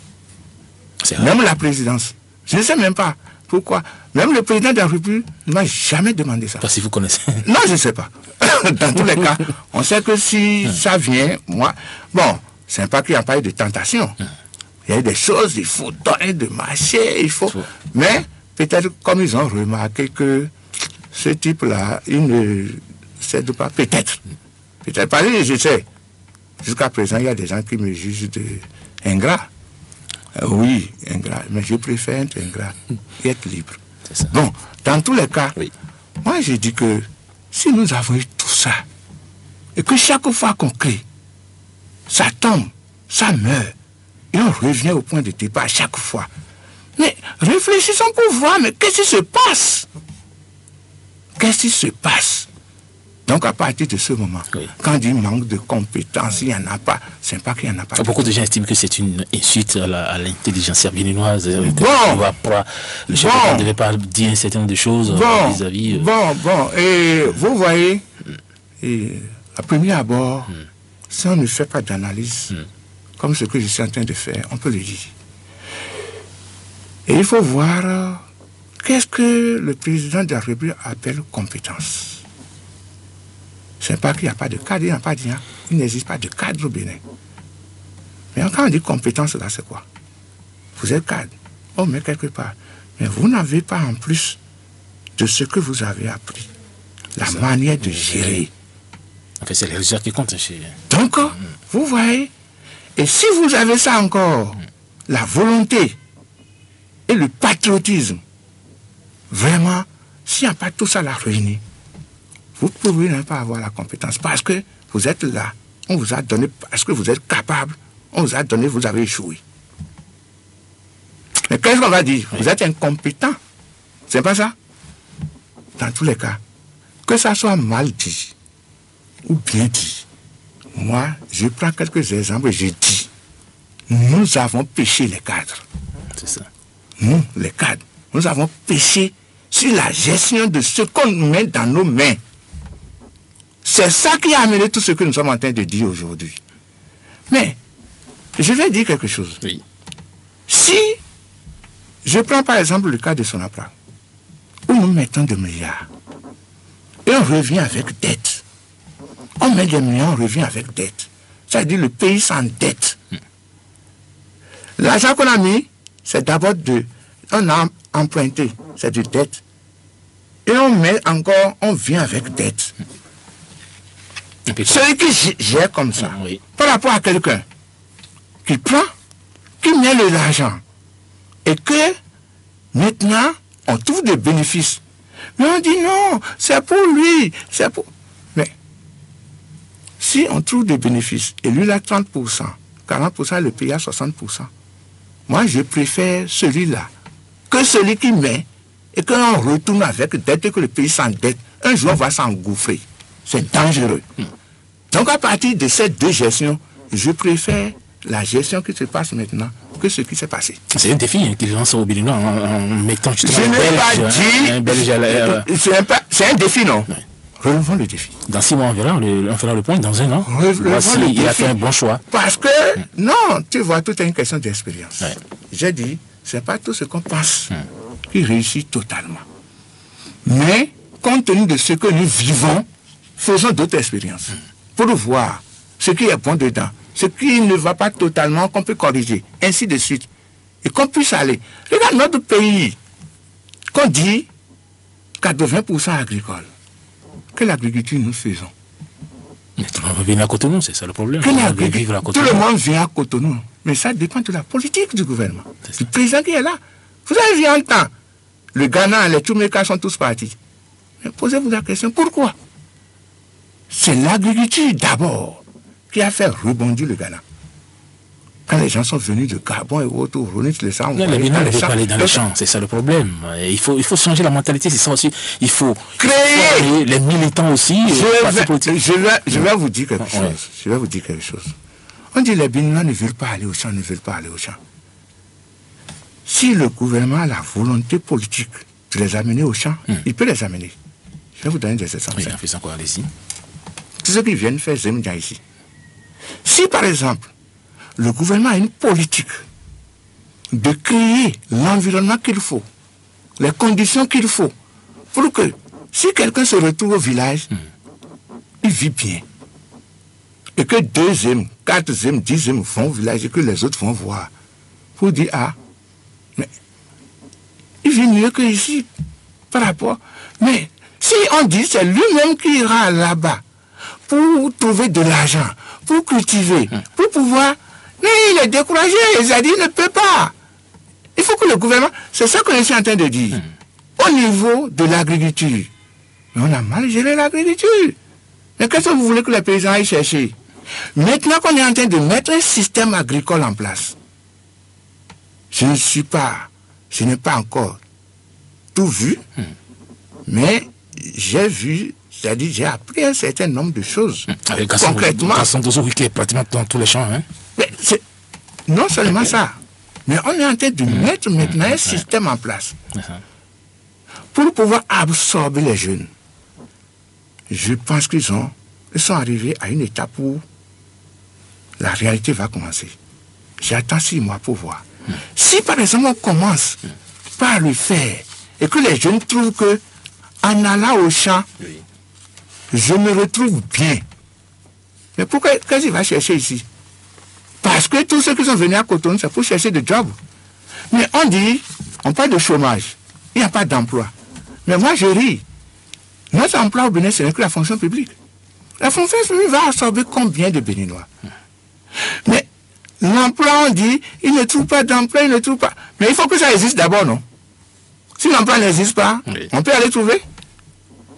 Même la présidence, je ne sais même pas pourquoi. Même le président de la République ne m'a jamais demandé ça.
Parce que vous connaissez.
Non, je ne sais pas. Dans tous les cas, on sait que si ça vient, moi... Bon, c'est pas qu'il n'y a pas eu de tentation. Il y a eu des choses, il faut donner de marché, il faut... Mais peut-être comme ils ont remarqué que ce type-là, il ne cède pas. Peut-être. Peut-être pas, je sais. Jusqu'à présent, il y a des gens qui me jugent ingrat. Oui, ingrat. Mais je préfère être ingrat et être libre. Bon, dans tous les cas, moi je dis que si nous avons eu tout ça, et que chaque fois qu'on crée, ça tombe, ça meurt, et on revient au point de départ chaque fois. Mais réfléchissons pour voir, mais qu'est-ce qui se passe? Qu'est-ce qui se passe? Donc à partir de ce moment, quand il manque de compétences, il n'y en a pas, c'est pas qu'il n'y en a pas.
Beaucoup de gens estiment que c'est une insulte à l'intelligence béninoise. Le chef ne devait pas dire un certain nombre de choses vis-à-vis...
Bon, et vous voyez, à premier abord, si on ne fait pas d'analyse, comme ce que je suis en train de faire, on peut le dire. Et il faut voir qu'est-ce que le président de la République appelle compétence. Ce n'est pas qu'il n'y a pas de cadre, il n'existe pas de cadre au Bénin. Mais quand on dit compétence, là, c'est quoi? Vous êtes cadre, on met quelque part. Mais vous n'avez pas en plus de ce que vous avez appris, la manière de gérer.
En fait, c'est les résultats qui comptent.
Donc, vous voyez, et si vous avez ça encore, la volonté et le patriotisme, vraiment, s'il n'y a pas tout ça la réunie, vous pouvez ne pas avoir la compétence parce que vous êtes là, on vous a donné, parce que vous êtes capable, on vous a donné, vous avez échoué. Mais qu'est-ce qu'on va dire? Vous êtes incompétent. C'est pas ça? Dans tous les cas, que ça soit mal dit ou bien dit, moi, je prends quelques exemples et je dis, nous avons péché les cadres.
C'est ça.
Nous, les cadres, nous avons péché sur la gestion de ce qu'on met dans nos mains. C'est ça qui a amené tout ce que nous sommes en train de dire aujourd'hui. Mais, je vais dire quelque chose.
Oui.
Si je prends par exemple le cas de Sonapra, où nous mettons des milliards, et on revient avec dette. On met des millions, on revient avec dette. C'est-à-dire le pays s'endette. L'argent qu'on a mis, c'est d'abord on a emprunté, c'est de dette. Et on met encore, on vient avec dette. Celui qui gère comme ça, par rapport à quelqu'un qui prend, qui met l'argent, et que maintenant, on trouve des bénéfices. Mais on dit non, c'est pour lui, c'est pour... Mais, si on trouve des bénéfices, et lui il a 30%, 40%, le pays a 60%, moi je préfère celui-là, que celui qui met, et qu'on retourne avec dette, et que le pays s'endette, un jour on va s'engouffrer. C'est dangereux. Donc à partir de ces deux gestions, je préfère la gestion qui se passe maintenant que ce qui s'est passé.
C'est un défi qu'ils lancent au Béninois en mettant justement
Je n'ai pas dit... C'est un défi, non? Oui. Relevons le défi.
Dans 6 mois, on fera le point dans 1 an. Voici, il a fait un bon choix.
Parce que, non, tu vois, tout est une question d'expérience. J'ai dit, c'est pas tout ce qu'on pense qui réussit totalement. Mais, compte tenu de ce que nous vivons, faisons d'autres expériences. Pour voir ce qui est bon dedans, ce qui ne va pas totalement, qu'on peut corriger, ainsi de suite. Et qu'on puisse aller. Regarde notre pays, qu'on dit 80% agricole. Quelle agriculture nous faisons?
Mais tout le monde vient à Cotonou, c'est ça le problème.
Tout le monde vient à Cotonou. Mais ça dépend de la politique du gouvernement. Du président qui est là. Vous avez vu un temps, le Ghana, les Tchoumékas sont tous partis. Mais posez-vous la question, pourquoi? C'est l'agriculture d'abord qui a fait rebondir le Ghana. Quand les gens sont venus de Gabon et autres, les champs,
les Béninois ne veulent pas aller dans les champs, c'est ça le problème. Il faut changer la mentalité, c'est ça aussi. Il faut créer les militants aussi.
Je vais vous dire quelque chose. Je vais vous dire quelque chose. On dit les Béninois ne veulent pas aller au champ, ne veulent pas aller au champ. Si le gouvernement a la volonté politique de les amener au champ, il peut les amener. Je vais vous donner des exemples.
Oui, fais ça quoi, allez-y.
C'est ceux qui viennent faire Zemdia ici. Si par exemple, le gouvernement a une politique de créer l'environnement qu'il faut, les conditions qu'il faut, pour que si quelqu'un se retrouve au village, il vit bien. Et que 2e, 4e, 10e vont au village et que les autres vont voir. Pour dire, ah, mais il vit mieux que ici par rapport. Mais si on dit c'est lui-même qui ira là-bas pour trouver de l'argent, pour cultiver, pour pouvoir... Mais il est découragé, il a dit il ne peut pas. Il faut que le gouvernement... C'est ça que je suis en train de dire. Au niveau de l'agriculture, mais on a mal géré l'agriculture. Mais qu'est-ce que vous voulez que les paysans aillent chercher? Maintenant qu'on est en train de mettre un système agricole en place, je n'ai pas encore tout vu, mais j'ai vu, c'est-à-dire j'ai appris un certain nombre de choses. Concrètement.
Qui est pratiquement dans tous les champs, hein?
Mais non seulement ça, mais on est en train de mettre maintenant un système en place pour pouvoir absorber les jeunes. Je pense qu'ils sont arrivés à une étape où la réalité va commencer. J'attends 6 mois pour voir. Si par exemple on commence par le faire et que les jeunes trouvent que en allant au champ, je me retrouve bien. Mais pourquoi qu'est-ce qu'il va chercher ici? Parce que tous ceux qui sont venus à Cotonou, c'est pour chercher des jobs. Mais on dit, on parle de chômage. Il n'y a pas d'emploi. Mais moi, je ris. Notre emploi au Bénin, ce n'est que la fonction publique. La fonction publique va absorber combien de Béninois? Mais l'emploi, on dit, il ne trouve pas d'emploi, il ne trouve pas. Mais il faut que ça existe d'abord, non? Si l'emploi n'existe pas, on peut aller trouver.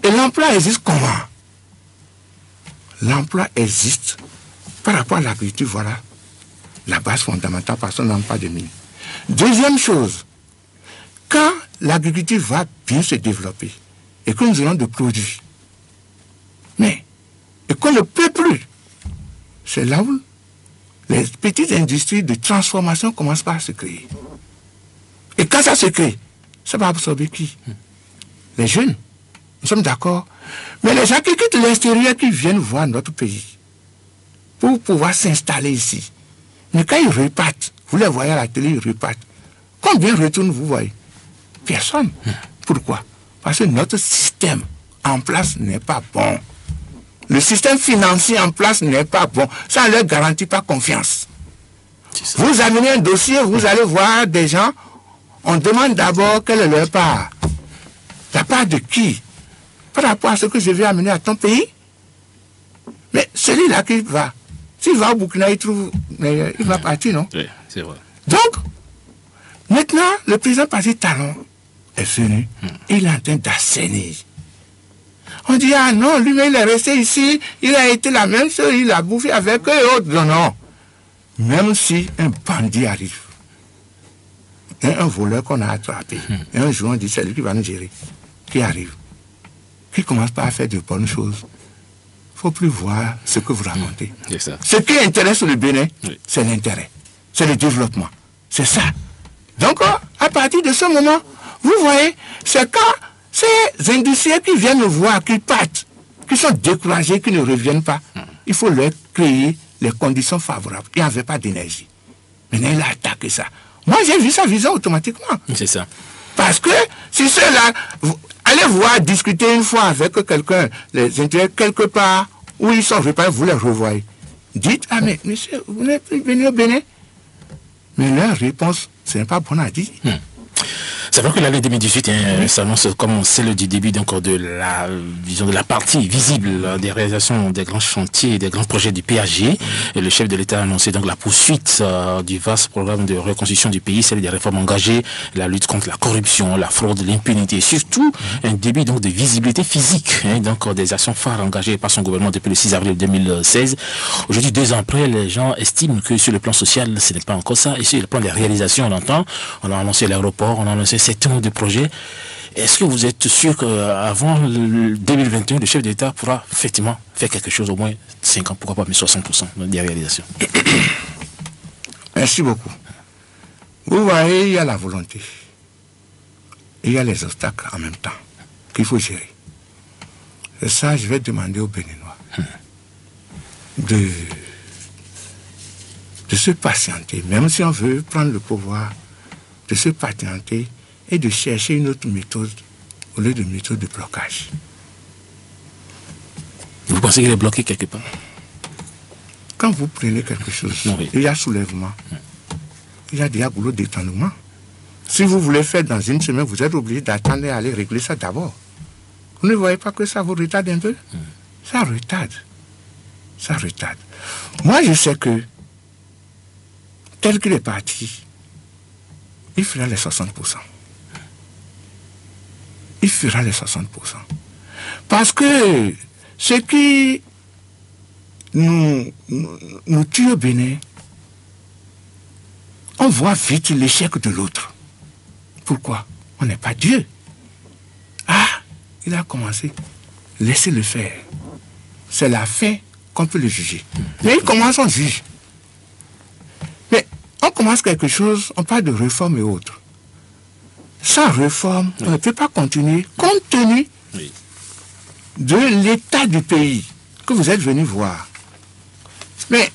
Et l'emploi existe comment? L'emploi existe par rapport à l'agriculture, voilà. La base fondamentale, parce qu'on n'a pas de mine. Deuxième chose, quand l'agriculture va bien se développer et que nous aurons de produits, mais et qu'on ne peut plus, c'est là où les petites industries de transformation commencent par se créer. Et quand ça se crée, ça va absorber qui? Les jeunes. Nous sommes d'accord. Mais les gens qui quittent l'extérieur, qui viennent voir notre pays, pour pouvoir s'installer ici, mais quand ils repartent, vous les voyez à la télé, ils repartent. Combien retournent vous voyez? Personne. Pourquoi? Parce que notre système en place n'est pas bon. Le système financier en place n'est pas bon. Ça ne leur garantit pas confiance. Vous amenez un dossier, vous allez voir des gens, on demande d'abord quelle est leur part. La part de qui? Par rapport à ce que je vais amener à ton pays? Mais celui-là qui va, s'il va au Burkina, il va partir, non?
Oui, c'est vrai.
Donc, maintenant, le président Patrice Talon est venu, il est en train d'assainir. On dit, ah non, lui-même, il est resté ici, il a été la même chose, il a bouffé avec eux et autres. Non, non. Même si un bandit arrive, un voleur qu'on a attrapé, et un jour on dit, c'est lui qui va nous gérer, qui arrive, qui commence pas à faire de bonnes choses, faut plus voir ce que vous racontez.
C'est ça.
Ce qui intéresse le Bénin,
Oui.
c'est l'intérêt, c'est le développement. C'est ça. Donc, à partir de ce moment, vous voyez, c'est quand ces industriels qui viennent nous voir, qui partent, qui sont découragés, qui ne reviennent pas, il faut leur créer les conditions favorables. Il n'y avait pas d'énergie. Maintenant, il a attaqué ça. Moi, j'ai vu ça viser automatiquement.
C'est ça.
Parce que si ceux-là, allez voir, discuter une fois avec quelqu'un, les intérêts quelque part, où ils sont réparés, vous les revoyez. Dites, ah mais monsieur, vous n'êtes plus venu au Bénin. Mais leur réponse, ce n'est pas bon à dire.
C'est vrai que l'année 2018 s'annonce comme celle du début donc, de la vision de la partie visible des réalisations des grands chantiers, des grands projets du PAG. Et le chef de l'État a annoncé donc la poursuite du vaste programme de reconstruction du pays, celle des réformes engagées, la lutte contre la corruption, la fraude, l'impunité, et surtout un début donc de visibilité physique, donc des actions phares engagées par son gouvernement depuis le 6 avril 2016. Aujourd'hui, 2 ans après, les gens estiment que sur le plan social, ce n'est pas encore ça. Et sur le plan des réalisations, on a annoncé l'aéroport, on a annoncé certain nombre de projets. Est-ce que vous êtes sûr qu'avant 2021, le chef d'État pourra effectivement faire quelque chose, au moins 50, pourquoi pas, mais 60% des réalisations?
Merci beaucoup. Vous voyez, il y a la volonté. Et il y a les obstacles en même temps qu'il faut gérer. Et ça, je vais demander aux Béninois de se patienter, même si on veut prendre le pouvoir, de se patienter et de chercher une autre méthode au lieu de méthode de blocage.
Vous pensez qu'il est bloqué quelque part?
Quand vous prenez quelque chose,
oui.
il y a soulèvement, il y a déjà boulot d'étonnement. Si vous voulez faire dans une semaine, vous êtes obligé d'attendre et aller régler ça d'abord. Vous ne voyez pas que ça vous retarde un peu? Ça retarde. Ça retarde. Moi, je sais que, tel qu'il est parti, il fera les 60%. Il fera les 60%. Parce que ce qui nous tue au Bénin, on voit vite l'échec de l'autre. Pourquoi? On n'est pas Dieu. Ah, il a commencé. Laissez-le faire. C'est la fin qu'on peut le juger. Mais il commence, on juge. Mais on commence quelque chose, on parle de réforme et autres. Sans réforme, on ne peut pas continuer compte tenu de l'état du pays que vous êtes venu voir. Mais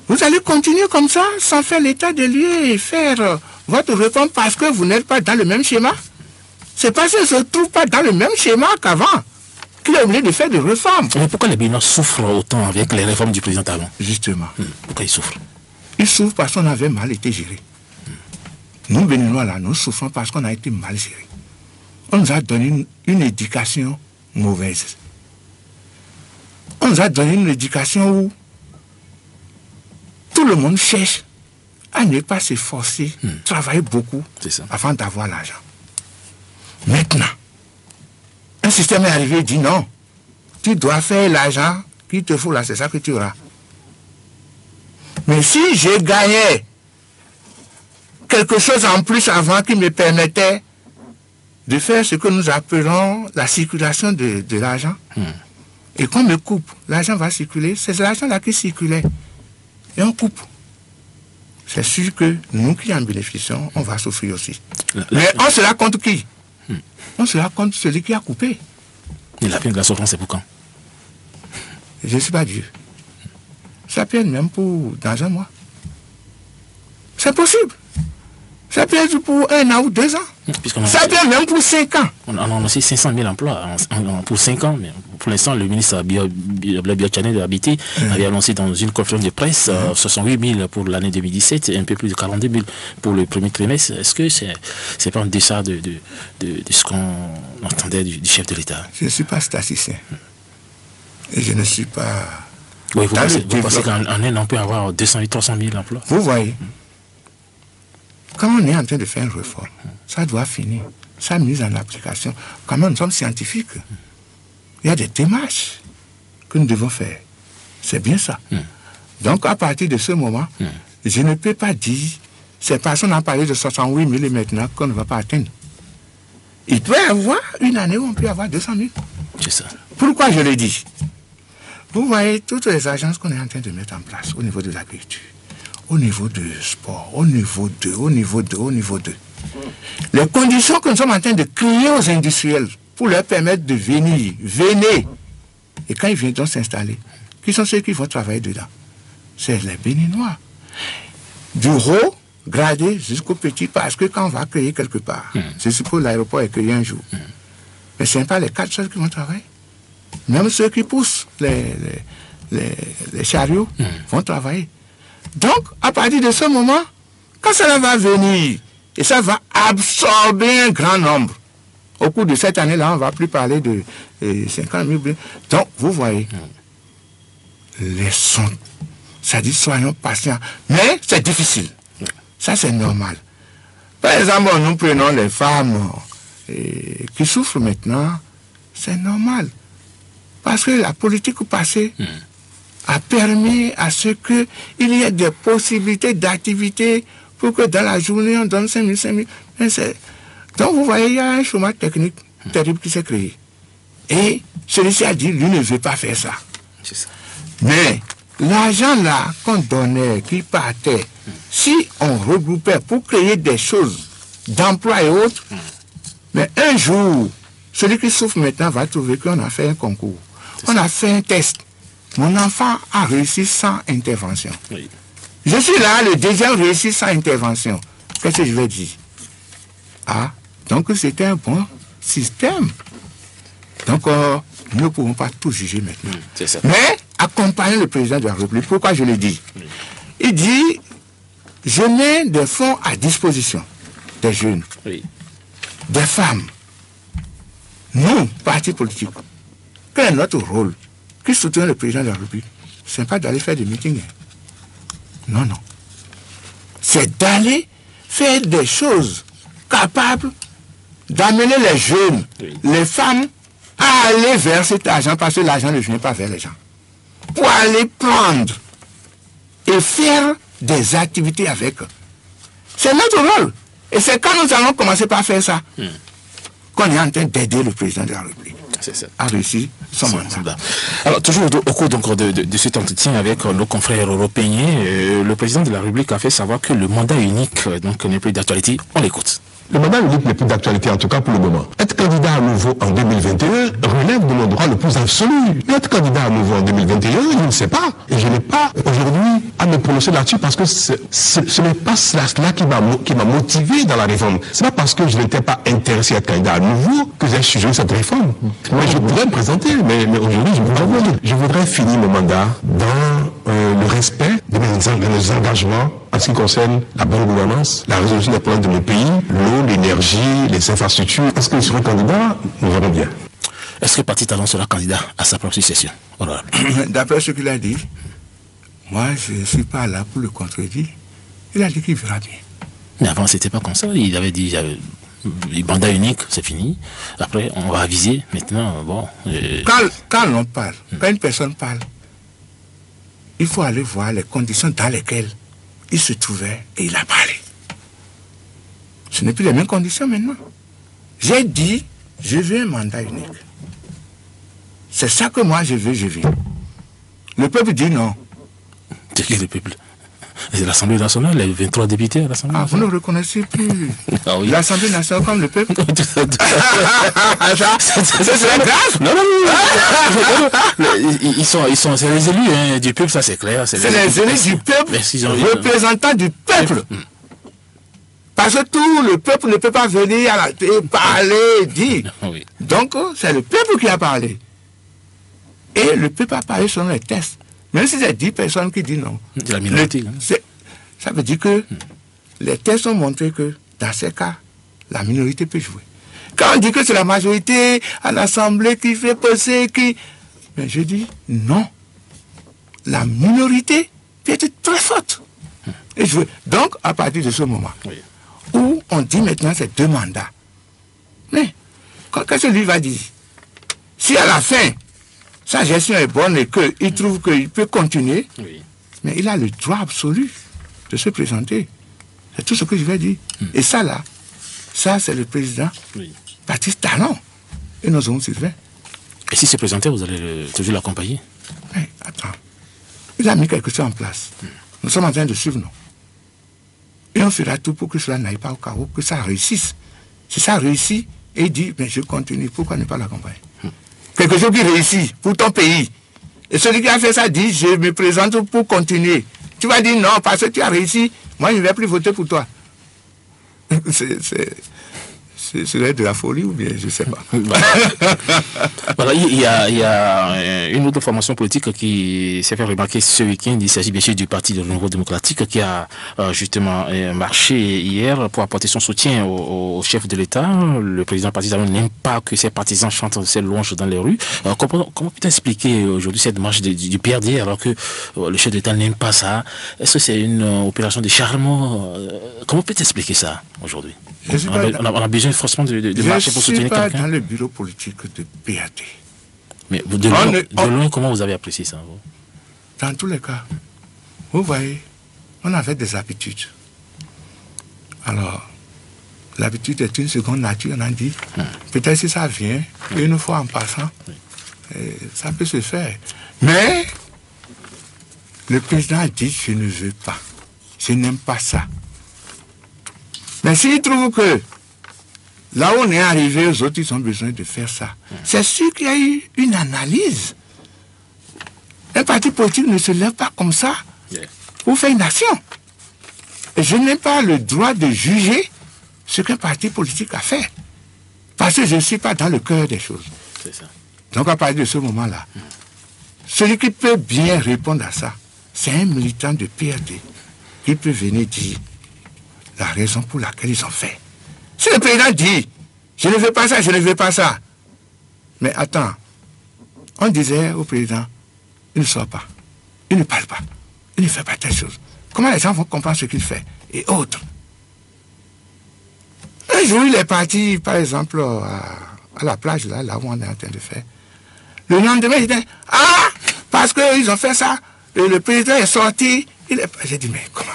vous allez continuer comme ça, sans faire l'état des lieux et faire votre réforme parce que vous n'êtes pas dans le même schéma. C'est parce qu'ils ne se trouvent pas dans le même schéma qu'avant qu'il est obligé de faire des réformes.
Mais pourquoi les Béninois souffrent autant avec les réformes du président Talon?
Justement.
Pourquoi ils souffrent?
Ils souffrent parce qu'on avait mal été géré. Nous, Béninois, là, nous souffrons parce qu'on a été mal géré. On nous a donné une éducation mauvaise. On nous a donné une éducation où tout le monde cherche à ne pas s'efforcer, travailler beaucoup avant d'avoir l'argent. Maintenant, un système est arrivé et dit non, tu dois faire l'argent qu'il te faut là, c'est ça que tu auras. Mais si je gagnais quelque chose en plus avant qui me permettait de faire ce que nous appelons la circulation de l'argent, et qu'on me coupe, l'argent va circuler, c'est l'argent-là qui circulait. Et on coupe. C'est sûr que nous qui en bénéficions, on va souffrir aussi. Mais on se la compte qui? On se la compte celui qui a coupé.
Et la peine de la souffrance, c'est pour quand?
Je ne suis pas Dieu. Ça peut être même pour dans un mois. C'est possible. Ça peut être pour 1 an ou 2 ans. Ça peut être même pour 5 ans.
On a annoncé 500 000 emplois pour 5 ans, mais pour l'instant, le ministre Biotchané de l'Habité avait annoncé dans une conférence de presse 68 000 pour l'année 2017 et un peu plus de 42 000 pour le premier trimestre. Est-ce que c'est pas un deçà de ce qu'on entendait du chef de l'État?
Je ne suis pas statisticien. Et je ne suis pas...
Oui, vous pensez qu'en un an, on peut avoir 200 000, 300 000 emplois?
Vous voyez, quand on est en train de faire une réforme, ça doit finir. Ça mise en application. Quand même, nous sommes scientifiques. Il y a des démarches que nous devons faire. C'est bien ça. Donc, à partir de ce moment, je ne peux pas dire, ces personnes ont parlé de 68 000 maintenant qu'on ne va pas atteindre. Il peut y avoir une année où on peut avoir 200 000.
C'est ça.
Pourquoi je le dis? Vous voyez toutes les agences qu'on est en train de mettre en place au niveau de l'agriculture, au niveau du sport, au niveau 2, au niveau 2, au niveau 2. Les conditions que nous sommes en train de créer aux industriels pour leur permettre de venir, venez. Et quand ils viendront s'installer, qui sont ceux qui vont travailler dedans? C'est les Béninois. Du haut gradé jusqu'au petit, parce que quand on va créer quelque part, je suppose l'aéroport est créé un jour. Mais ce n'est pas les 4 seuls qui vont travailler. Même ceux qui poussent les chariots vont travailler. Donc, à partir de ce moment, quand cela va venir, et ça va absorber un grand nombre, au cours de cette année-là, on ne va plus parler de 50 000. Donc, vous voyez, laissons, ça dit soyons patients. Mais c'est difficile. Ça, c'est normal. Par exemple, nous prenons les femmes qui souffrent maintenant, c'est normal. Parce que la politique passée a permis à ce qu'il y ait des possibilités d'activité pour que dans la journée, on donne 5 000. Donc, vous voyez, il y a un chômage technique terrible qui s'est créé. Et celui-ci a dit, lui ne veut pas faire ça.
Ça.
Mais l'argent là qu'on donnait, qui partait, si on regroupait pour créer des choses d'emploi et autres, mais un jour, celui qui souffre maintenant va trouver qu'on a fait un concours. On a fait un test. Mon enfant a réussi sans intervention.
Oui.
Je suis là, le deuxième réussi sans intervention. Qu'est-ce que je vais dire? Ah, donc c'était un bon système. Donc, nous ne pouvons pas tout juger maintenant.
C'est ça.
Mais, accompagner le président de la République, pourquoi je le dis? Il dit, je mets des fonds à disposition des jeunes, des femmes. Nous, partis politiques, quel est notre rôle? Qui soutient le président de la République? Ce n'est pas d'aller faire des meetings. Non, non. C'est d'aller faire des choses capables d'amener les jeunes, les femmes, à aller vers cet argent, parce que l'argent ne vient pas vers les gens. Pour aller prendre et faire des activités avec eux. C'est notre rôle. Et c'est quand nous allons commencer par faire ça qu'on est en train d'aider le président de la République à réussir son mandat.
Alors, toujours au cours donc, de cet entretien avec nos confrères européens, le président de la République a fait savoir que le mandat unique n'est plus d'actualité. On l'écoute.
Le mandat unique n'est plus d'actualité, en tout cas pour le moment. Être candidat à nouveau en 2021 relève de mon droit le plus absolu. Être candidat à nouveau en 2021, je ne sais pas. Et je n'ai pas aujourd'hui à me prononcer là-dessus parce que ce n'est pas cela qui m'a motivé dans la réforme. Ce n'est pas parce que je n'étais pas intéressé à être candidat à nouveau que j'ai suivi cette réforme. Mais je pourrais me présenter, mais aujourd'hui, je voudrais finir mon mandat dans le respect de mes engagements en ce qui concerne la bonne gouvernance, la résolution des problèmes de mon pays, l'eau, l'énergie, les infrastructures. Est-ce que je serai candidat? Nous verrons bien.
Est-ce que Parti Talon sera candidat à sa propre succession?
D'après ce qu'il a dit, moi je ne suis pas là pour le contredire. Il a dit qu'il verra bien.
Mais avant c'était pas comme ça. Il avait dit mandat unique, c'est fini. Après on va aviser. Maintenant, bon.
Quand on parle, quand une personne parle, il faut aller voir les conditions dans lesquelles il se trouvait et il a parlé. Ce n'est plus les mêmes conditions maintenant. J'ai dit, je veux un mandat unique. C'est ça que moi je veux. Le peuple dit non.
C'est qui le peuple? C'est l'Assemblée nationale, les 23 députés à l'Assemblée nationale.
Vous ne reconnaissez plus
l'Assemblée
nationale comme le peuple?
C'est grave. Non. C'est les élus du peuple, ça c'est clair.
C'est les élus du peuple, représentants du peuple. Parce que tout le peuple ne peut pas venir à la télé, parler, dire. Donc, c'est le peuple qui a parlé. Et le peuple a parlé selon les tests. Même si c'est 10 personnes qui disent non.
C'est la minorité.
Ça veut dire que les tests ont montré que, dans ces cas, la minorité peut jouer. Quand on dit que c'est la majorité à l'Assemblée qui fait passer, mais je dis non. La minorité peut être très forte. Et donc, à partir de ce moment, où on dit maintenant c'est 2 mandats. Mais, qu'est-ce que lui va dire? Si à la fin, sa gestion est bonne et qu'il trouve qu'il peut continuer, mais il a le droit absolu de se présenter. C'est tout ce que je vais dire. Et ça là, ça c'est le président Baptiste Talon et nos hommes Sylvain.
Et si c'est présenté, vous allez toujours l'accompagner?
Mais attends, il a mis quelque chose en place. Nous sommes en train de suivre, non? Et on fera tout pour que cela n'aille pas au chaos, que ça réussisse. Si ça réussit, et il dit, mais je continue, pourquoi ne pas l'accompagner? Quelque chose qui réussit pour ton pays. Et celui qui a fait ça dit, je me présente pour continuer. Tu vas dire non, parce que tu as réussi, moi je ne vais plus voter pour toi. C'est de la folie ou bien, je ne sais pas.
Voilà, il y a une autre formation politique qui s'est fait remarquer ce week-end. Il s'agit bien sûr du Parti de Renouveau démocratique qui a justement marché hier pour apporter son soutien au chef de l'État. Le président Patrice Talon n'aime pas que ses partisans chantent ses louanges dans les rues. Comment peut-on expliquer aujourd'hui cette marche du PRD alors que le chef de l'État n'aime pas ça? Est-ce que c'est une opération de charme? Comment peut-on expliquer ça aujourd'hui? On a besoin forcément de marcher pour soutenir quelqu'un.
Je ne suis pas dans le bureau politique de PAD.
Mais de loin, comment vous avez apprécié ça? Vous?
Dans tous les cas, vous voyez, on avait des habitudes. Alors, l'habitude est une seconde nature, on a dit. Peut-être si ça vient, une fois en passant, ça peut se faire. Mais, le président a dit, je ne veux pas. Je n'aime pas ça. Mais s'il trouve que là où on est arrivé, aux autres, ils ont besoin de faire ça. C'est sûr qu'il y a eu une analyse. Un parti politique ne se lève pas comme ça pour faire une action. Et je n'ai pas le droit de juger ce qu'un parti politique a fait. Parce que je ne suis pas dans le cœur des choses.
C'est ça.
Donc à partir de ce moment-là, celui qui peut bien répondre à ça, c'est un militant de PRD qui peut venir dire la raison pour laquelle ils ont fait. Si le président dit, je ne veux pas ça, je ne veux pas ça. Mais attends, on disait au président, il ne sort pas, il ne parle pas, il ne fait pas telle chose. Comment les gens vont comprendre ce qu'il fait? Et autres. Un jour, il est parti, par exemple, à la plage, là où on est en train de faire. Le lendemain, il dit, ah, parce qu'ils ont fait ça, et le président est sorti. J'ai dit, mais comment?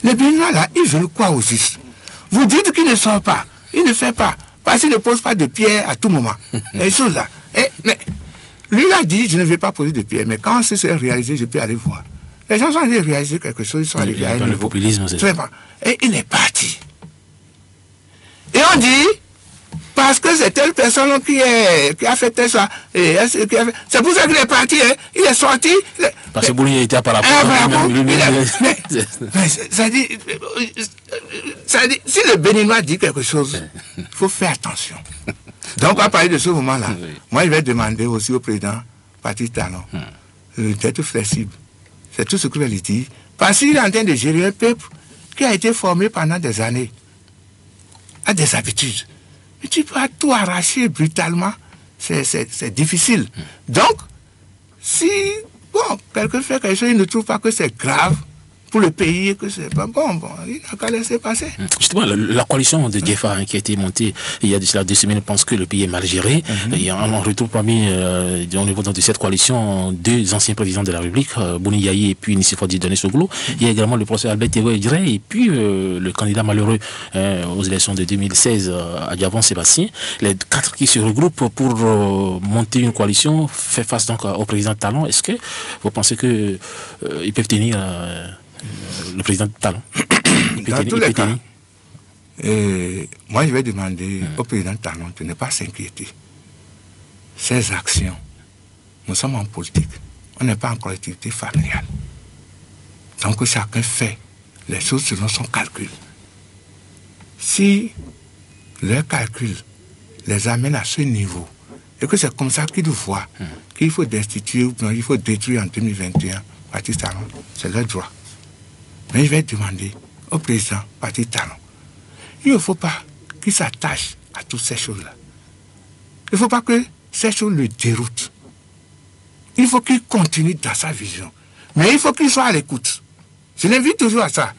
Les Béninois, là, ils veulent quoi au juste? Vous dites qu'il ne sort pas, il ne fait pas, parce qu'il ne pose pas de pierre à tout moment. Les choses là. Mais lui, il a dit, je ne vais pas poser de pierre, mais quand c'est réalisé, je peux aller voir. Les gens sont allés réaliser quelque chose, ils sont arrivés à un niveau.
Le populisme, c'est ça.
Et il est parti. Et on dit, parce que c'est telle personne qui a fait ça, c'est pour ça qu'il est parti, hein, il est sorti.
Parce que Bouni était à Parapon.
Ça dit, si le Béninois dit quelque chose, il faut faire attention. Donc, à partir de ce moment-là, moi, je vais demander aussi au président Patrice Talon d'être flexible. C'est tout ce que je vais lui dire. Parce qu'il est en train de gérer un peuple qui a été formé pendant des années, à des habitudes. Mais tu peux tout arracher brutalement, c'est difficile. Donc, si quelqu'un fait quelque chose, il ne trouve pas que c'est grave pour le pays, que c'est pas bon, il n'a qu'à laisser passer.
Justement, la coalition de Diéfa qui a été montée il y a de cela 2 semaines pense que le pays est mal géré. Et on retrouve parmi, au niveau de cette coalition, 2 anciens présidents de la République, Bouni Yaye et puis Nicéphore Dieudonné Soglo. Il y a également le professeur Albert Théo Edré et puis le candidat malheureux aux élections de 2016, Adiavon Sébastien. Les 4 qui se regroupent pour monter une coalition fait face donc au président Talon. Est-ce que vous pensez qu'ils peuvent tenir le président Talon?
Dans tous les cas, moi je vais demander au président Talon de ne pas s'inquiéter. Ses actions, nous sommes en politique, on n'est pas en collectivité familiale. Donc chacun fait les choses selon son calcul. Si leur calcul les amène à ce niveau, et que c'est comme ça qu'ils voient qu'il faut destituer ou bien il faut détruire en 2021 Patrice Talon, c'est leur droit. Mais je vais demander au président Patrice Talon, il ne faut pas qu'il s'attache à toutes ces choses-là. Il ne faut pas que ces choses le déroutent. Il faut qu'il continue dans sa vision. Mais il faut qu'il soit à l'écoute. Je l'invite toujours à ça.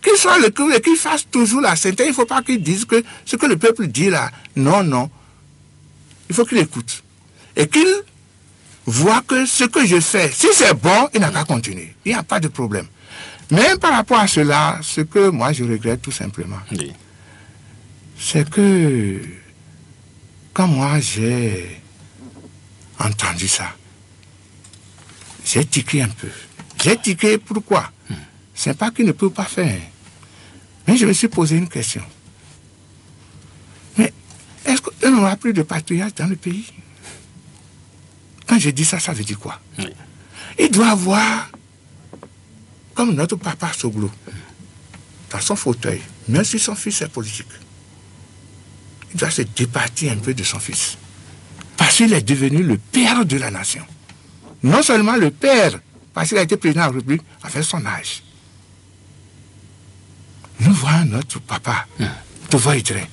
Qu'il soit à l'écoute et qu'il fasse toujours la synthèse. Il ne faut pas qu'il dise que ce que le peuple dit là, non, non. Il faut qu'il écoute. Et qu'il voit que ce que je fais, si c'est bon, il n'a qu'à continuer. Il n'y a pas de problème. Mais par rapport à cela, ce que moi je regrette tout simplement, c'est que quand moi j'ai entendu ça, j'ai tiqué un peu. J'ai tiqué, pourquoi? C'est pas qu'il ne peut pas faire. Mais je me suis posé une question. Mais est-ce qu'on n'aura plus de patriotes dans le pays? Quand je dis ça, ça veut dire quoi? Oui. Il doit avoir, comme notre papa Soglo, dans son fauteuil, même si son fils est politique, il doit se départir un peu de son fils. Parce qu'il est devenu le père de la nation. Non seulement le père, parce qu'il a été président de la République avec son âge. Nous voyons notre papa, Tovo Idré,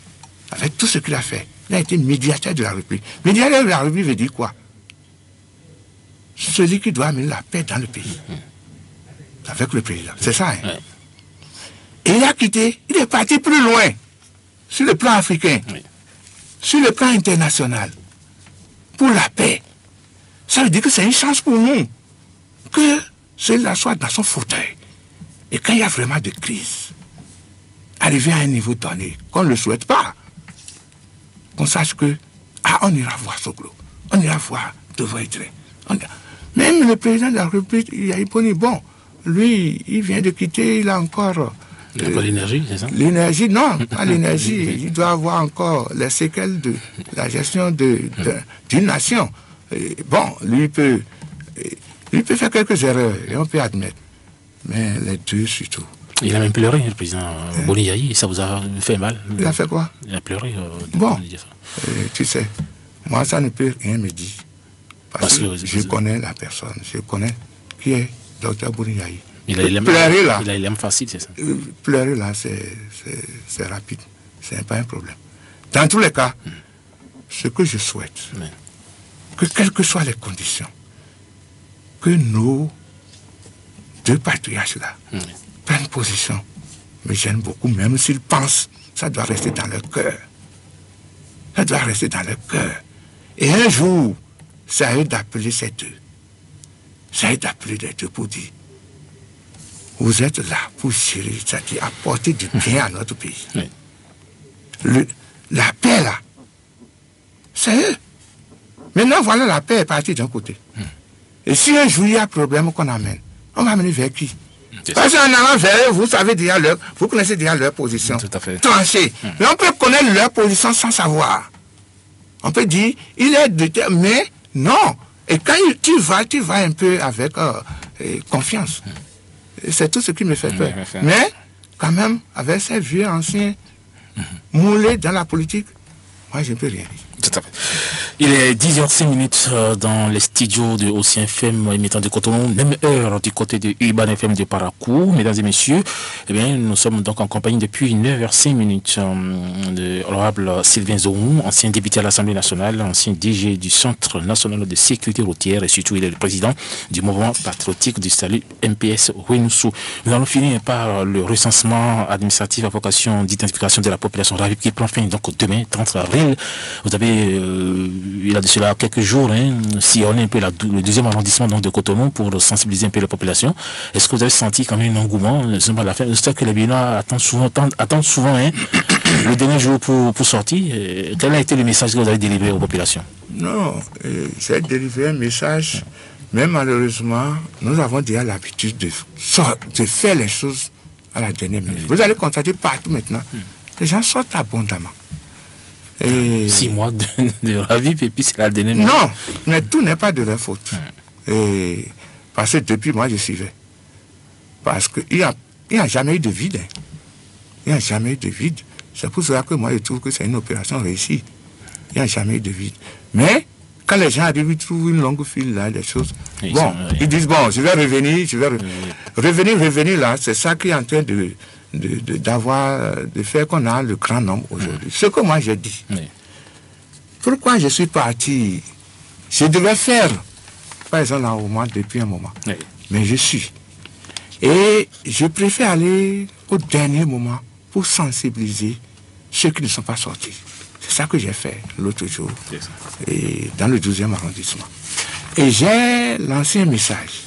avec tout ce qu'il a fait. Il a été médiateur de la République. Médiateur de la République veut dire quoi? Celui qui doit amener la paix dans le pays. Avec le président. C'est ça, hein? Oui. Et il a quitté, il est parti plus loin, sur le plan africain, sur le plan international, pour la paix. Ça veut dire que c'est une chance pour nous, que celui-là soit dans son fauteuil. Et quand il y a vraiment de crise, arriver à un niveau donné, qu'on ne le souhaite pas, qu'on sache que, on ira voir Soglo, on ira voir Tovo Idré. Même le président de la République, Yahya, bon, lui, il vient de quitter, il a encore...
Il n'a pas l'énergie, c'est ça?
L'énergie, non, pas l'énergie. Il doit avoir encore les séquelles de la gestion d'une nation. Et bon, lui peut faire quelques erreurs, et on peut admettre. Mais les deux, surtout.
Il a même pleuré, le président Boni Yayi, ça vous a fait mal?
Il a fait quoi?
Il a pleuré.
Bon, tu sais, moi, ça ne peut rien me dire. Parce que je connais la personne, je connais qui est Dr Boni Yayi. Pleurer là.
Il a l'aime facile, c'est ça?
Pleurer là, c'est rapide. C'est pas un problème. Dans tous les cas, ce que je souhaite, que quelles que soient les conditions, que nos deux patriarches là prennent position, me gêne beaucoup, même s'ils pensent, ça doit rester dans leur cœur. Ça doit rester dans leur cœur. Et un jour, ça aide d'appeler ces deux. Ça aide d'appeler les deux pour dire, vous êtes là pour gérer, c'est-à-dire apporter du bien à notre pays. La paix, là, c'est eux. Maintenant, voilà, la paix est partie d'un côté. Et si un jour il y a un problème qu'on amène, on va amener vers qui? Parce qu'en allant vers eux, vous savez déjà vous connaissez déjà leur position.
Tout à fait.
Tranchée. Mais on peut connaître leur position sans savoir. On peut dire, il est déterminé, mais non. Et quand tu vas un peu avec confiance. C'est tout ce qui me fait peur. Mais, quand même, avec ces vieux anciens moulés dans la politique, moi, je ne peux rien dire.
Tout à fait. Il est 10h05 dans les studios de Océan FM émettant de Cotonou, même heure du côté de Urban FM de Parakou. Mesdames et messieurs, eh bien, nous sommes donc en compagnie depuis 9h05 de l'honorable Sylvain Zohou, ancien député à l'Assemblée nationale, ancien DG du Centre national de sécurité routière et surtout il est le président du mouvement patriotique du salut MPS Ouenoussou. Nous allons finir par le recensement administratif à vocation d'identification de la population ravie qui prend fin donc demain, 30 avril. Vous avez il y a de cela quelques jours, sillonné un peu le deuxième arrondissement donc, de Cotonou pour sensibiliser un peu la population. Est-ce que vous avez senti quand même un engouement? À la fin, je sais que les Béninois attendent souvent le dernier jour pour sortir. Quel a été le message que vous avez délivré aux populations?
Non, j'ai délivré un message, mais malheureusement, nous avons déjà l'habitude de faire les choses à la dernière minute. Vous allez constater partout maintenant, les gens sortent abondamment. Et
6 mois de ravi, et puis c'est la dernière minute.
Non, mais tout n'est pas de leur faute. Et parce que depuis moi, je suivais. Parce qu'il n'y a jamais eu de vide. Il n'y a jamais eu de vide. C'est pour cela que moi, je trouve que c'est une opération réussie. Il n'y a jamais eu de vide. Mais, quand les gens arrivent, ils trouvent une longue file là, des choses. Ils disent, bon, je vais revenir, revenir là, c'est ça qui est en train de faire qu'on a le grand nombre aujourd'hui. Ce que moi j'ai dit. Pourquoi je suis parti? Je devais faire, par exemple, là, au moins depuis un moment. Mais je suis. Et je préfère aller au dernier moment pour sensibiliser ceux qui ne sont pas sortis. C'est ça que j'ai fait l'autre jour, et dans le 12e arrondissement. Et j'ai lancé un message,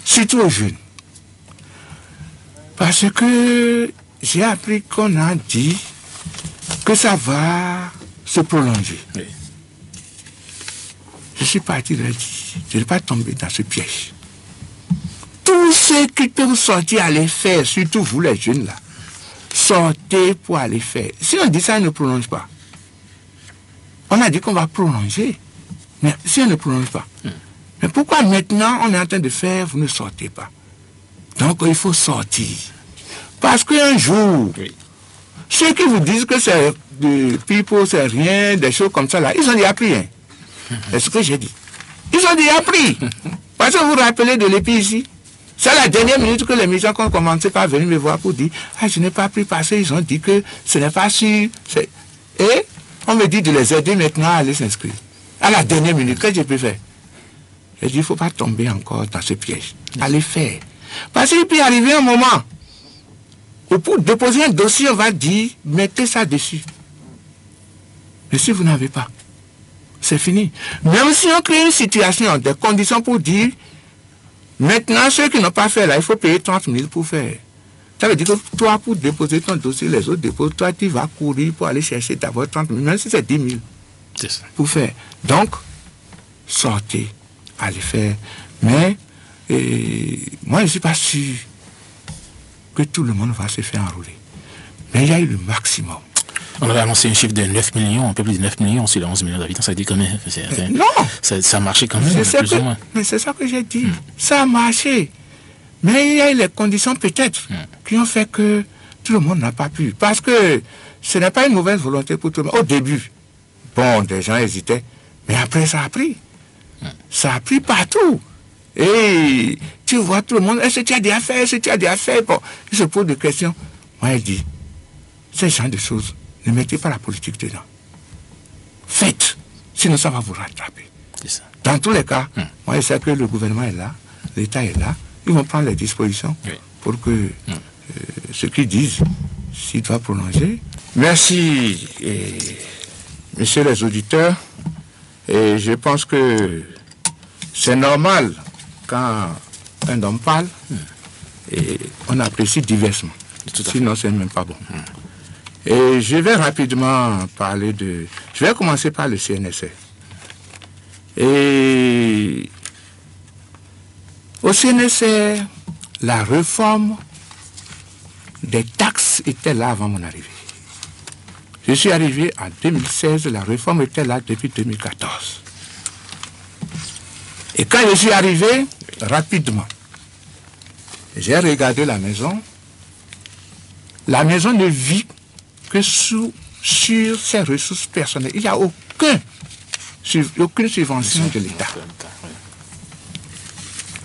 surtout aux jeunes. Parce que j'ai appris qu'on a dit que ça va se prolonger. Je suis parti leur dire, je ne vais pas tomber dans ce piège. Tous ceux qui peuvent sortir aller faire, surtout vous les jeunes là, sortez pour aller faire. Si on dit ça, on ne prolonge pas. On a dit qu'on va prolonger. Mais si on ne prolonge pas. Mais pourquoi maintenant on est en train de faire, vous ne sortez pas? Donc il faut sortir. Parce qu'un jour, ceux qui vous disent que c'est de people, c'est rien, des choses comme ça là, ils ont déjà pris. Hein. C'est ce que j'ai dit. Ils ont déjà pris. Parce que vous vous rappelez de l'épi ici. C'est la dernière minute que les médias ont commencé par venir me voir pour dire « Ah, je n'ai pas pris parce qu'ils ont dit que ce n'est pas sûr. » Et on me dit de les aider maintenant à aller s'inscrire. À la dernière minute, qu'est-ce que j'ai pu faire? J'ai dit, il ne faut pas tomber encore dans ce piège. Allez faire. Parce qu'il peut arriver un moment où pour déposer un dossier, on va dire, mettez ça dessus. Mais si vous n'avez pas, c'est fini. Même si on crée une situation, des conditions pour dire, maintenant, ceux qui n'ont pas fait là, il faut payer 30 000 pour faire. Ça veut dire que toi, pour déposer ton dossier, les autres déposent, toi, tu vas courir pour aller chercher d'abord 30 000, même si c'est 10 000. C'est ça. Pour faire. Donc, sortez, allez faire. Mais, moi, je ne suis pas sûr que tout le monde va se faire enrouler. Mais il y a eu le maximum.
On avait annoncé un chiffre de 9 millions, un peu plus de 9 millions sur les 11 millions d'habitants. Ça a dit quand même.
Non!
Ça a marché quand même, plus ou moins.
Mais c'est ça que j'ai dit. Ça a marché. Mais il y a eu les conditions peut-être qui ont fait que tout le monde n'a pas pu. Parce que ce n'est pas une mauvaise volonté pour tout le monde. Au début, bon, des gens hésitaient. Mais après, ça a pris. Ça a pris partout. Et tu vois tout le monde, est-ce que tu as des affaires, est-ce que tu as des affaires? Bon, il se pose des questions. Moi, il dit, ces genre de choses, ne mettez pas la politique dedans. Faites, sinon ça va vous rattraper. Ça. Dans tous les cas, moi, je sais que le gouvernement est là, l'État est là, ils vont prendre les dispositions pour que ce qu'ils disent, s'ils doivent prolonger. Merci, messieurs les auditeurs, et je pense que c'est normal quand un homme parle, et on apprécie diversement. Sinon, c'est même pas bon. Et je vais rapidement parler de... Je vais commencer par le CNSA. Et au CNSA, la réforme des taxes était là avant mon arrivée. Je suis arrivé en 2016, la réforme était là depuis 2014. Et quand je suis arrivé, rapidement, j'ai regardé la maison. La maison ne vit que sur ses ressources personnelles. Il n'y a aucune subvention de l'État.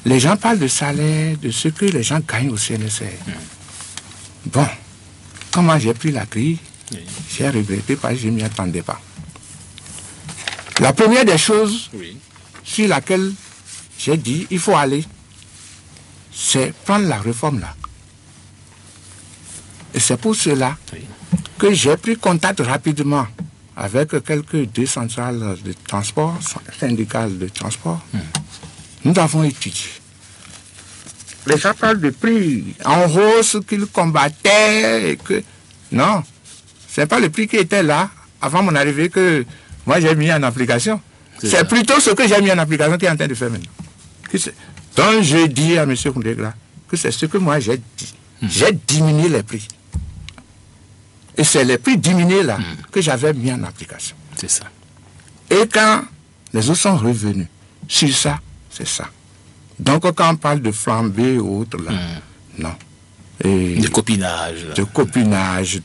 Les gens parlent de salaire, de ce que les gens gagnent au CNSA. Bon, comment j'ai pris la grille, j'ai regretté parce que je ne m'y attendais pas. La première des choses sur laquelle j'ai dit il faut aller, c'est prendre la réforme là. Et c'est pour cela que j'ai pris contact rapidement avec quelques deux centrales de transport, syndicales de transport. Nous avons étudié. Les gens parlent de prix en hausse qu'ils combattaient et que... Non, ce n'est pas le prix qui était là avant mon arrivée que moi j'ai mis en application. C'est plutôt ce que j'ai mis en application qui est en train de faire maintenant. Donc je dis à M. Koundégra que c'est ce que moi j'ai dit. J'ai diminué les prix. Et c'est les prix diminués là que j'avais mis en application.
C'est ça.
Et quand les autres sont revenus sur ça, c'est ça. Donc quand on parle de flambée ou autre là, non. Et
de copinage.
De copinage.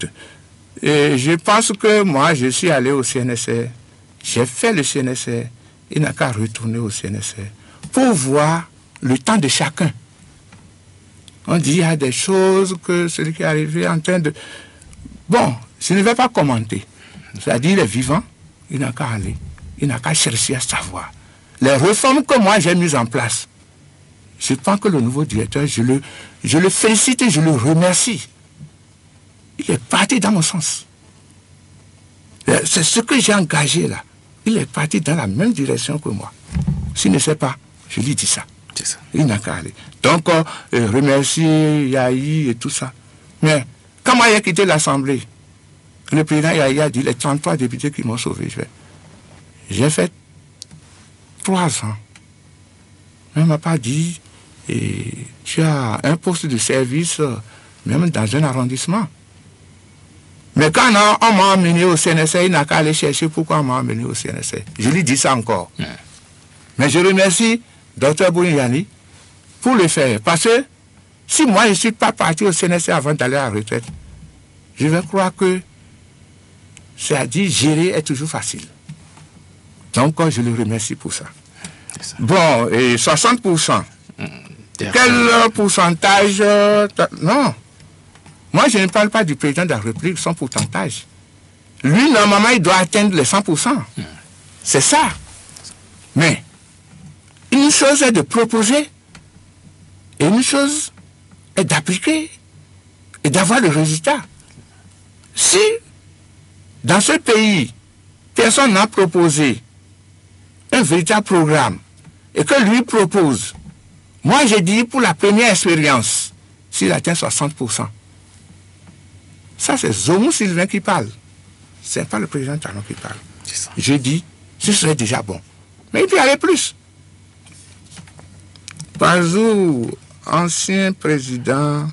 Et je pense que moi, je suis allé au CNSA, j'ai fait le CNSA, il n'a qu'à retourner au CNSA pour voir le temps de chacun. On dit il y a des choses que celui qui est arrivé en train de... Bon, je ne vais pas commenter. C'est-à-dire, il est vivant, il n'a qu'à aller, il n'a qu'à chercher à savoir. Les réformes que moi j'ai mises en place, je pense que le nouveau directeur, je le félicite et je le remercie. Il est parti dans mon sens. C'est ce que j'ai engagé là. Il est parti dans la même direction que moi. S'il ne sait pas, je lui dis ça.
C'est ça.
Il n'a qu'à aller. Donc, remercier Yahi et tout ça. Mais, quand moi j'ai quitté l'Assemblée, le président Yahi a dit les 33 députés qui m'ont sauvé. J'ai fait 3 ans. On ne m'a pas dit, tu as un poste de service, même dans un arrondissement. Mais quand on m'a emmené au CNSA, il n'a qu'à aller chercher pourquoi on m'a emmené au CNSA. Je lui dis ça encore. Mais je remercie Dr Bouniani pour le faire. Parce que si moi je ne suis pas parti au CNSA avant d'aller à la retraite, je vais croire que c'est-à-dire gérer est toujours facile. Donc je le remercie pour ça. Bon, et 60%. Quel pourcentage? Non. Moi, je ne parle pas du président de la République, son pourcentage. Lui, normalement, il doit atteindre les 100%. C'est ça. Mais, une chose est de proposer, et une chose est d'appliquer, et d'avoir le résultat. Si, dans ce pays, personne n'a proposé un véritable programme, et que lui propose, moi, j'ai dit, pour la première expérience, s'il atteint 60%, ça, c'est Zomou Sylvain qui parle. Ce n'est pas le président Talon qui parle. J'ai dit, ce serait déjà bon. Mais il peut y aller plus. Pazou, ancien président...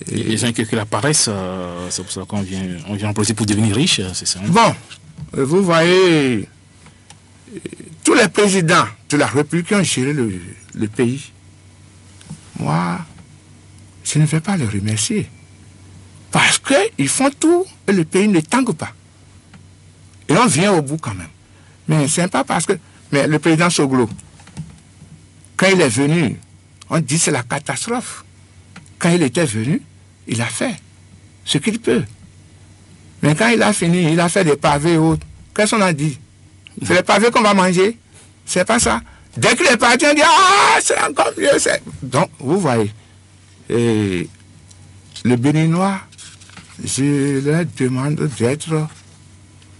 Les gens qui apparaissent, c'est pour ça qu'on vient en politique pour devenir riche, c'est ça.
Bon, vous voyez, tous les présidents de la République qui ont géré le pays, moi, je ne vais pas les remercier. Parce qu'ils font tout et le pays ne tangue pas. Et on vient au bout quand même. Mais c'est pas parce que... Mais le président Soglo, quand il est venu, on dit c'est la catastrophe. Quand il était venu, il a fait ce qu'il peut. Mais quand il a fini, il a fait des pavés et autres. Qu'est-ce qu'on a dit? C'est les pavés qu'on va manger? C'est pas ça. Dès qu'il est parti, on dit ah, c'est encore mieux. Donc, vous voyez, et le Béninois, je leur demande d'être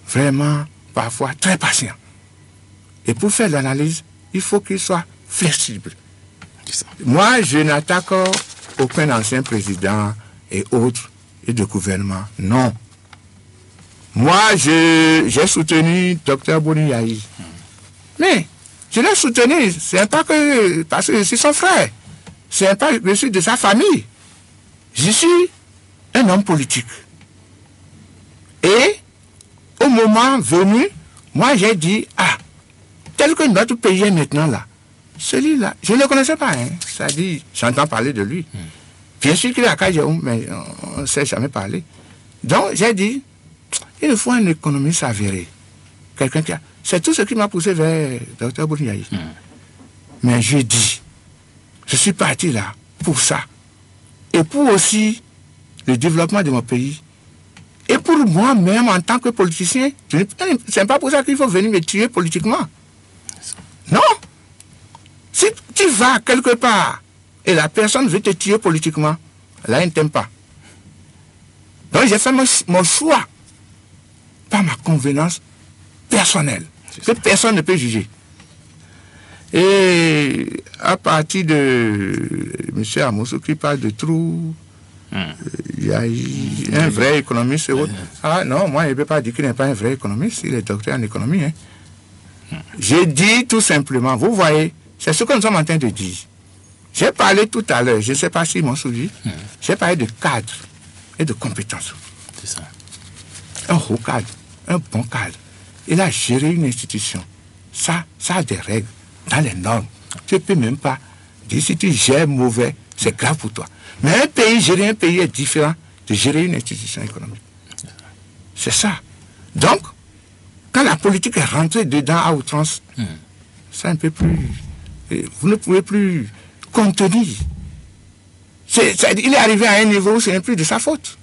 vraiment, parfois, très patient. Et pour faire l'analyse, il faut qu'il soit flexible. Moi, je n'attaque aucun ancien président et autres, et de gouvernement. Non. Moi, j'ai soutenu Dr Bouniani. Mais, je l'ai soutenu, c'est pas que parce que je suis son frère. C'est pas que je suis de sa famille. Je suis un homme politique. Et, au moment venu, moi j'ai dit, ah, tel que notre pays est maintenant là, celui-là, je ne le connaissais pas, hein. Ça dit, j'entends parler de lui. Bien sûr qu'il est à Kajeoum, mais on ne sait jamais parler. Donc, j'ai dit, il faut un économiste avéré. Quelqu'un qui a... C'est tout ce qui m'a poussé vers Dr Bouniani. Mais je dis, je suis parti là pour ça. Et pour aussi le développement de mon pays. Et pour moi-même, en tant que politicien, c'est pas pour ça qu'il faut venir me tuer politiquement. Non. Si tu vas quelque part et la personne veut te tuer politiquement, là, elle ne t'aime pas. Donc, j'ai fait mon choix par ma convenance personnelle, que personne ne peut juger. Et à partir de M. Amoussou qui parle de trou, il y a un vrai économiste et autres. Ah non, moi je ne peux pas dire qu'il n'est pas un vrai économiste, il est docteur en économie. Hein. J'ai dit tout simplement, vous voyez, c'est ce que nous sommes en train de dire. J'ai parlé tout à l'heure, je ne sais pas s'ils m'ont suivi, j'ai parlé de cadre et de compétences.
C'est ça.
Un haut cadre, un bon cadre. Il a géré une institution. Ça a des règles, dans les normes. Tu ne peux même pas dire si tu gères mauvais, c'est grave pour toi. Mais gérer un pays est différent de gérer une institution économique. C'est ça. Donc, quand la politique est rentrée dedans à outrance, c'est un peu plus... Vous ne pouvez plus contenir. Il est arrivé à un niveau où ce n'est plus de sa faute.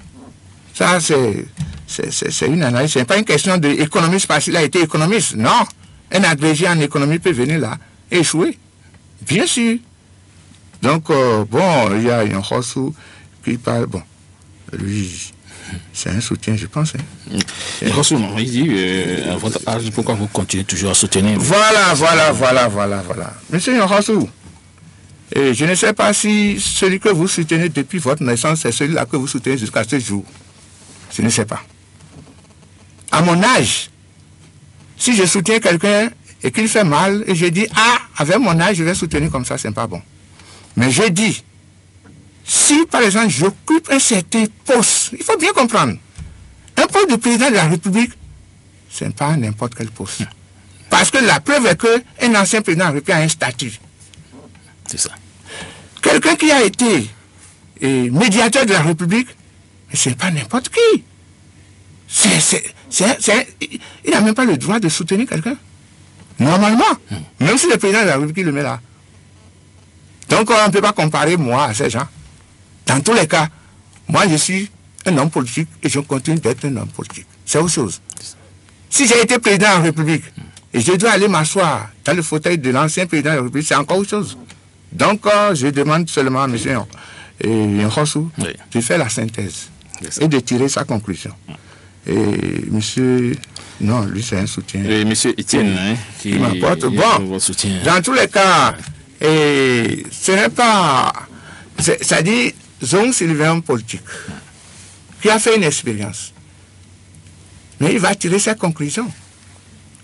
Ça, c'est une analyse. Ce n'est pas une question d'économiste parce qu'il a été économiste. Non. Un agrégé en économie peut venir là et échouer. Bien sûr. Donc, bon, il y a un Rossou qui parle. Bon, lui, c'est un soutien, je pense. Hein.
Rossou, il dit, à votre âge, pourquoi vous continuez toujours à soutenir?
Voilà. Monsieur Rossou, je ne sais pas si celui que vous soutenez depuis votre naissance, c'est celui-là que vous soutenez jusqu'à ce jour. Je ne sais pas. À mon âge, si je soutiens quelqu'un, et qu'il fait mal, et je dis, ah, avec mon âge, je vais soutenir comme ça, c'est pas bon. Mais je dis, si par exemple j'occupe un certain poste, il faut bien comprendre, un poste de président de la République, ce n'est pas n'importe quel poste. Parce que la preuve est qu'un ancien président de la République a un statut.
C'est ça.
Quelqu'un qui a été médiateur de la République, ce n'est pas n'importe qui. Il n'a même pas le droit de soutenir quelqu'un. Normalement. Même si le président de la République le met là. Donc on ne peut pas comparer moi à ces gens. Dans tous les cas, moi je suis un homme politique et je continue d'être un homme politique. C'est autre chose. Si j'ai été président de la République et je dois aller m'asseoir dans le fauteuil de l'ancien président de la République, c'est encore autre chose. Donc je demande seulement à M. Nhossou de faire la synthèse et de tirer sa conclusion. Et monsieur... Non, lui c'est un soutien.
Et monsieur Etienne,
qui m'apporte. Bon, dans tous les cas, ce n'est pas... Ça dit, Zong Sylvain politique, qui a fait une expérience. Mais il va tirer ses conclusions.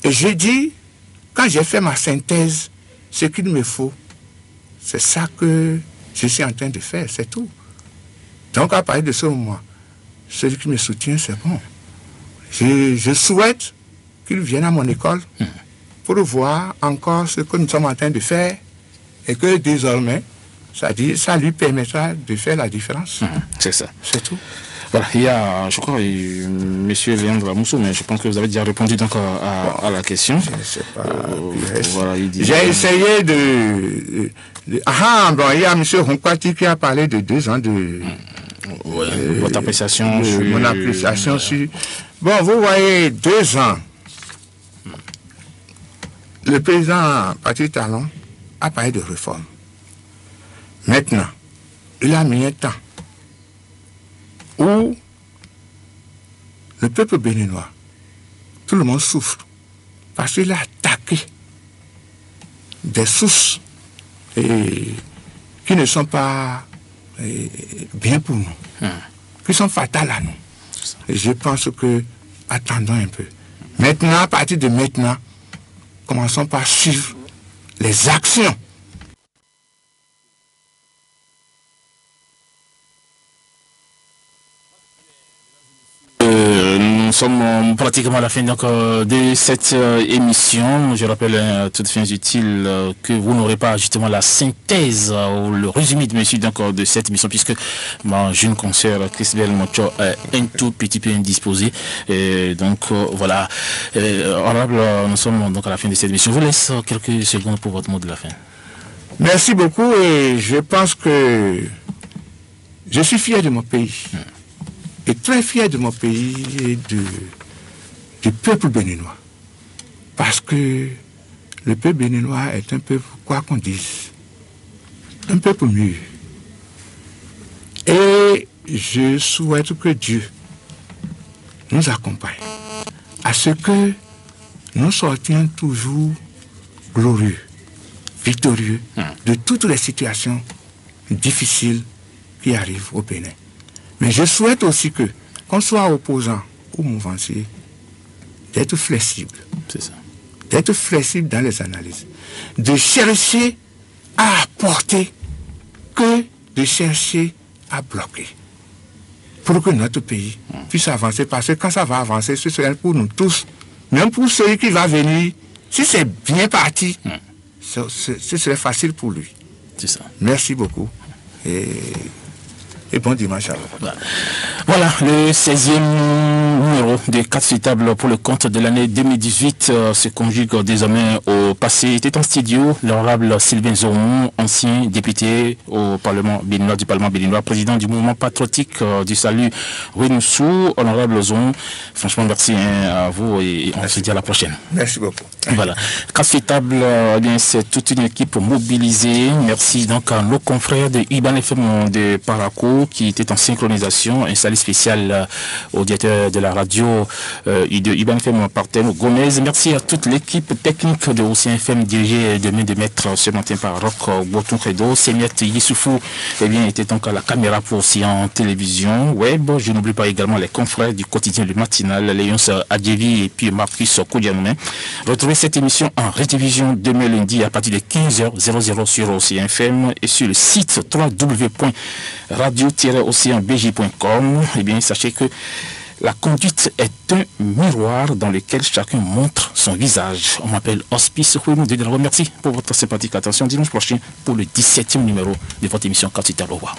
Et je dis, quand j'ai fait ma synthèse, ce qu'il me faut, c'est ça que je suis en train de faire, c'est tout. Donc à partir de ce moment, celui qui me soutient, c'est bon. Je souhaite qu'il vienne à mon école pour voir encore ce que nous sommes en train de faire et que désormais, ça lui permettra de faire la différence.
C'est ça.
C'est tout.
Voilà, il y a, je crois, M. Léandre Moussou, mais je pense que vous avez déjà répondu donc à la question.
Je ne sais pas.
Voilà,
j'ai essayé de... bon, il y a M. Ronkwati qui a parlé de 2 ans de...
votre appréciation sur...
Mon appréciation sur... Bon, vous voyez, 2 ans. Le président Patrice Talon a parlé de réforme. Maintenant, il a mis un temps où le peuple béninois, tout le monde souffre parce qu'il a attaqué des sources qui ne sont pas bien pour nous, qui sont fatales à nous. Et je pense que, attendons un peu. Maintenant, à partir de maintenant, commençons par suivre les actions.
Nous sommes pratiquement à la fin donc, de cette émission. Je rappelle à toutes fins utiles que vous n'aurez pas justement la synthèse ou le résumé de monsieur donc, de cette émission puisque mon jeune concert Christbel Mocho est un tout petit peu indisposé. Et donc voilà. Honorable, nous sommes donc à la fin de cette émission. Je vous laisse quelques secondes pour votre mot de la fin.
Merci beaucoup et je pense que je suis fier de mon pays. Et très fier de mon pays et du peuple béninois. Parce que le peuple béninois est un peuple, quoi qu'on dise, un peuple mûr. Et je souhaite que Dieu nous accompagne à ce que nous sortions toujours glorieux, victorieux de toutes les situations difficiles qui arrivent au Bénin. Mais je souhaite aussi que, qu'on soit opposant ou mouvancier, d'être flexible.
C'est ça.
D'être flexible dans les analyses. De chercher à apporter que de chercher à bloquer. Pour que notre pays puisse avancer. Parce que quand ça va avancer, ce serait pour nous tous. Même pour celui qui va venir, si c'est bien parti, ce serait facile pour lui.
C'est ça.
Merci beaucoup. Et bon dimanche à vous.
Voilà, le 16e numéro des 4 sur table pour le compte de l'année 2018 se conjugue désormais au passé. Était en studio l'honorable Sylvain Zong, ancien député au Parlement béninois, du Parlement béninois, président du mouvement patriotique du salut Renoussou. Honorable Zong, franchement merci à vous et on se dit à la prochaine.
Merci beaucoup.
Voilà, 4 sur table, c'est toute une équipe mobilisée. Merci donc à nos confrères de Iban FM de Parakou, Diallo qui était en synchronisation. Un salut spécial au directeur de la radio de Iban FM Parteno Gomez. Merci à toute l'équipe technique de Océan FM dirigée de main de maître ce matin par Roch Boton Credo. Semiat Yissoufou était donc à la caméra pour Océan Télévision Web. Je n'oublie pas également les confrères du quotidien du matinal, Léonce Adjevi et puis Marcus Koudianoumen. Retrouvez cette émission en rediffusion demain lundi à partir de 15h00 sur Océan FM et sur le site www.radio-océanbj.com. Sachez que la conduite est un miroir dans lequel chacun montre son visage. On m'appelle Hospice Khounou de Delaware. Merci pour votre sympathique attention. Dimanche prochain pour le 17e numéro de votre émission Quartier Terre. Au revoir.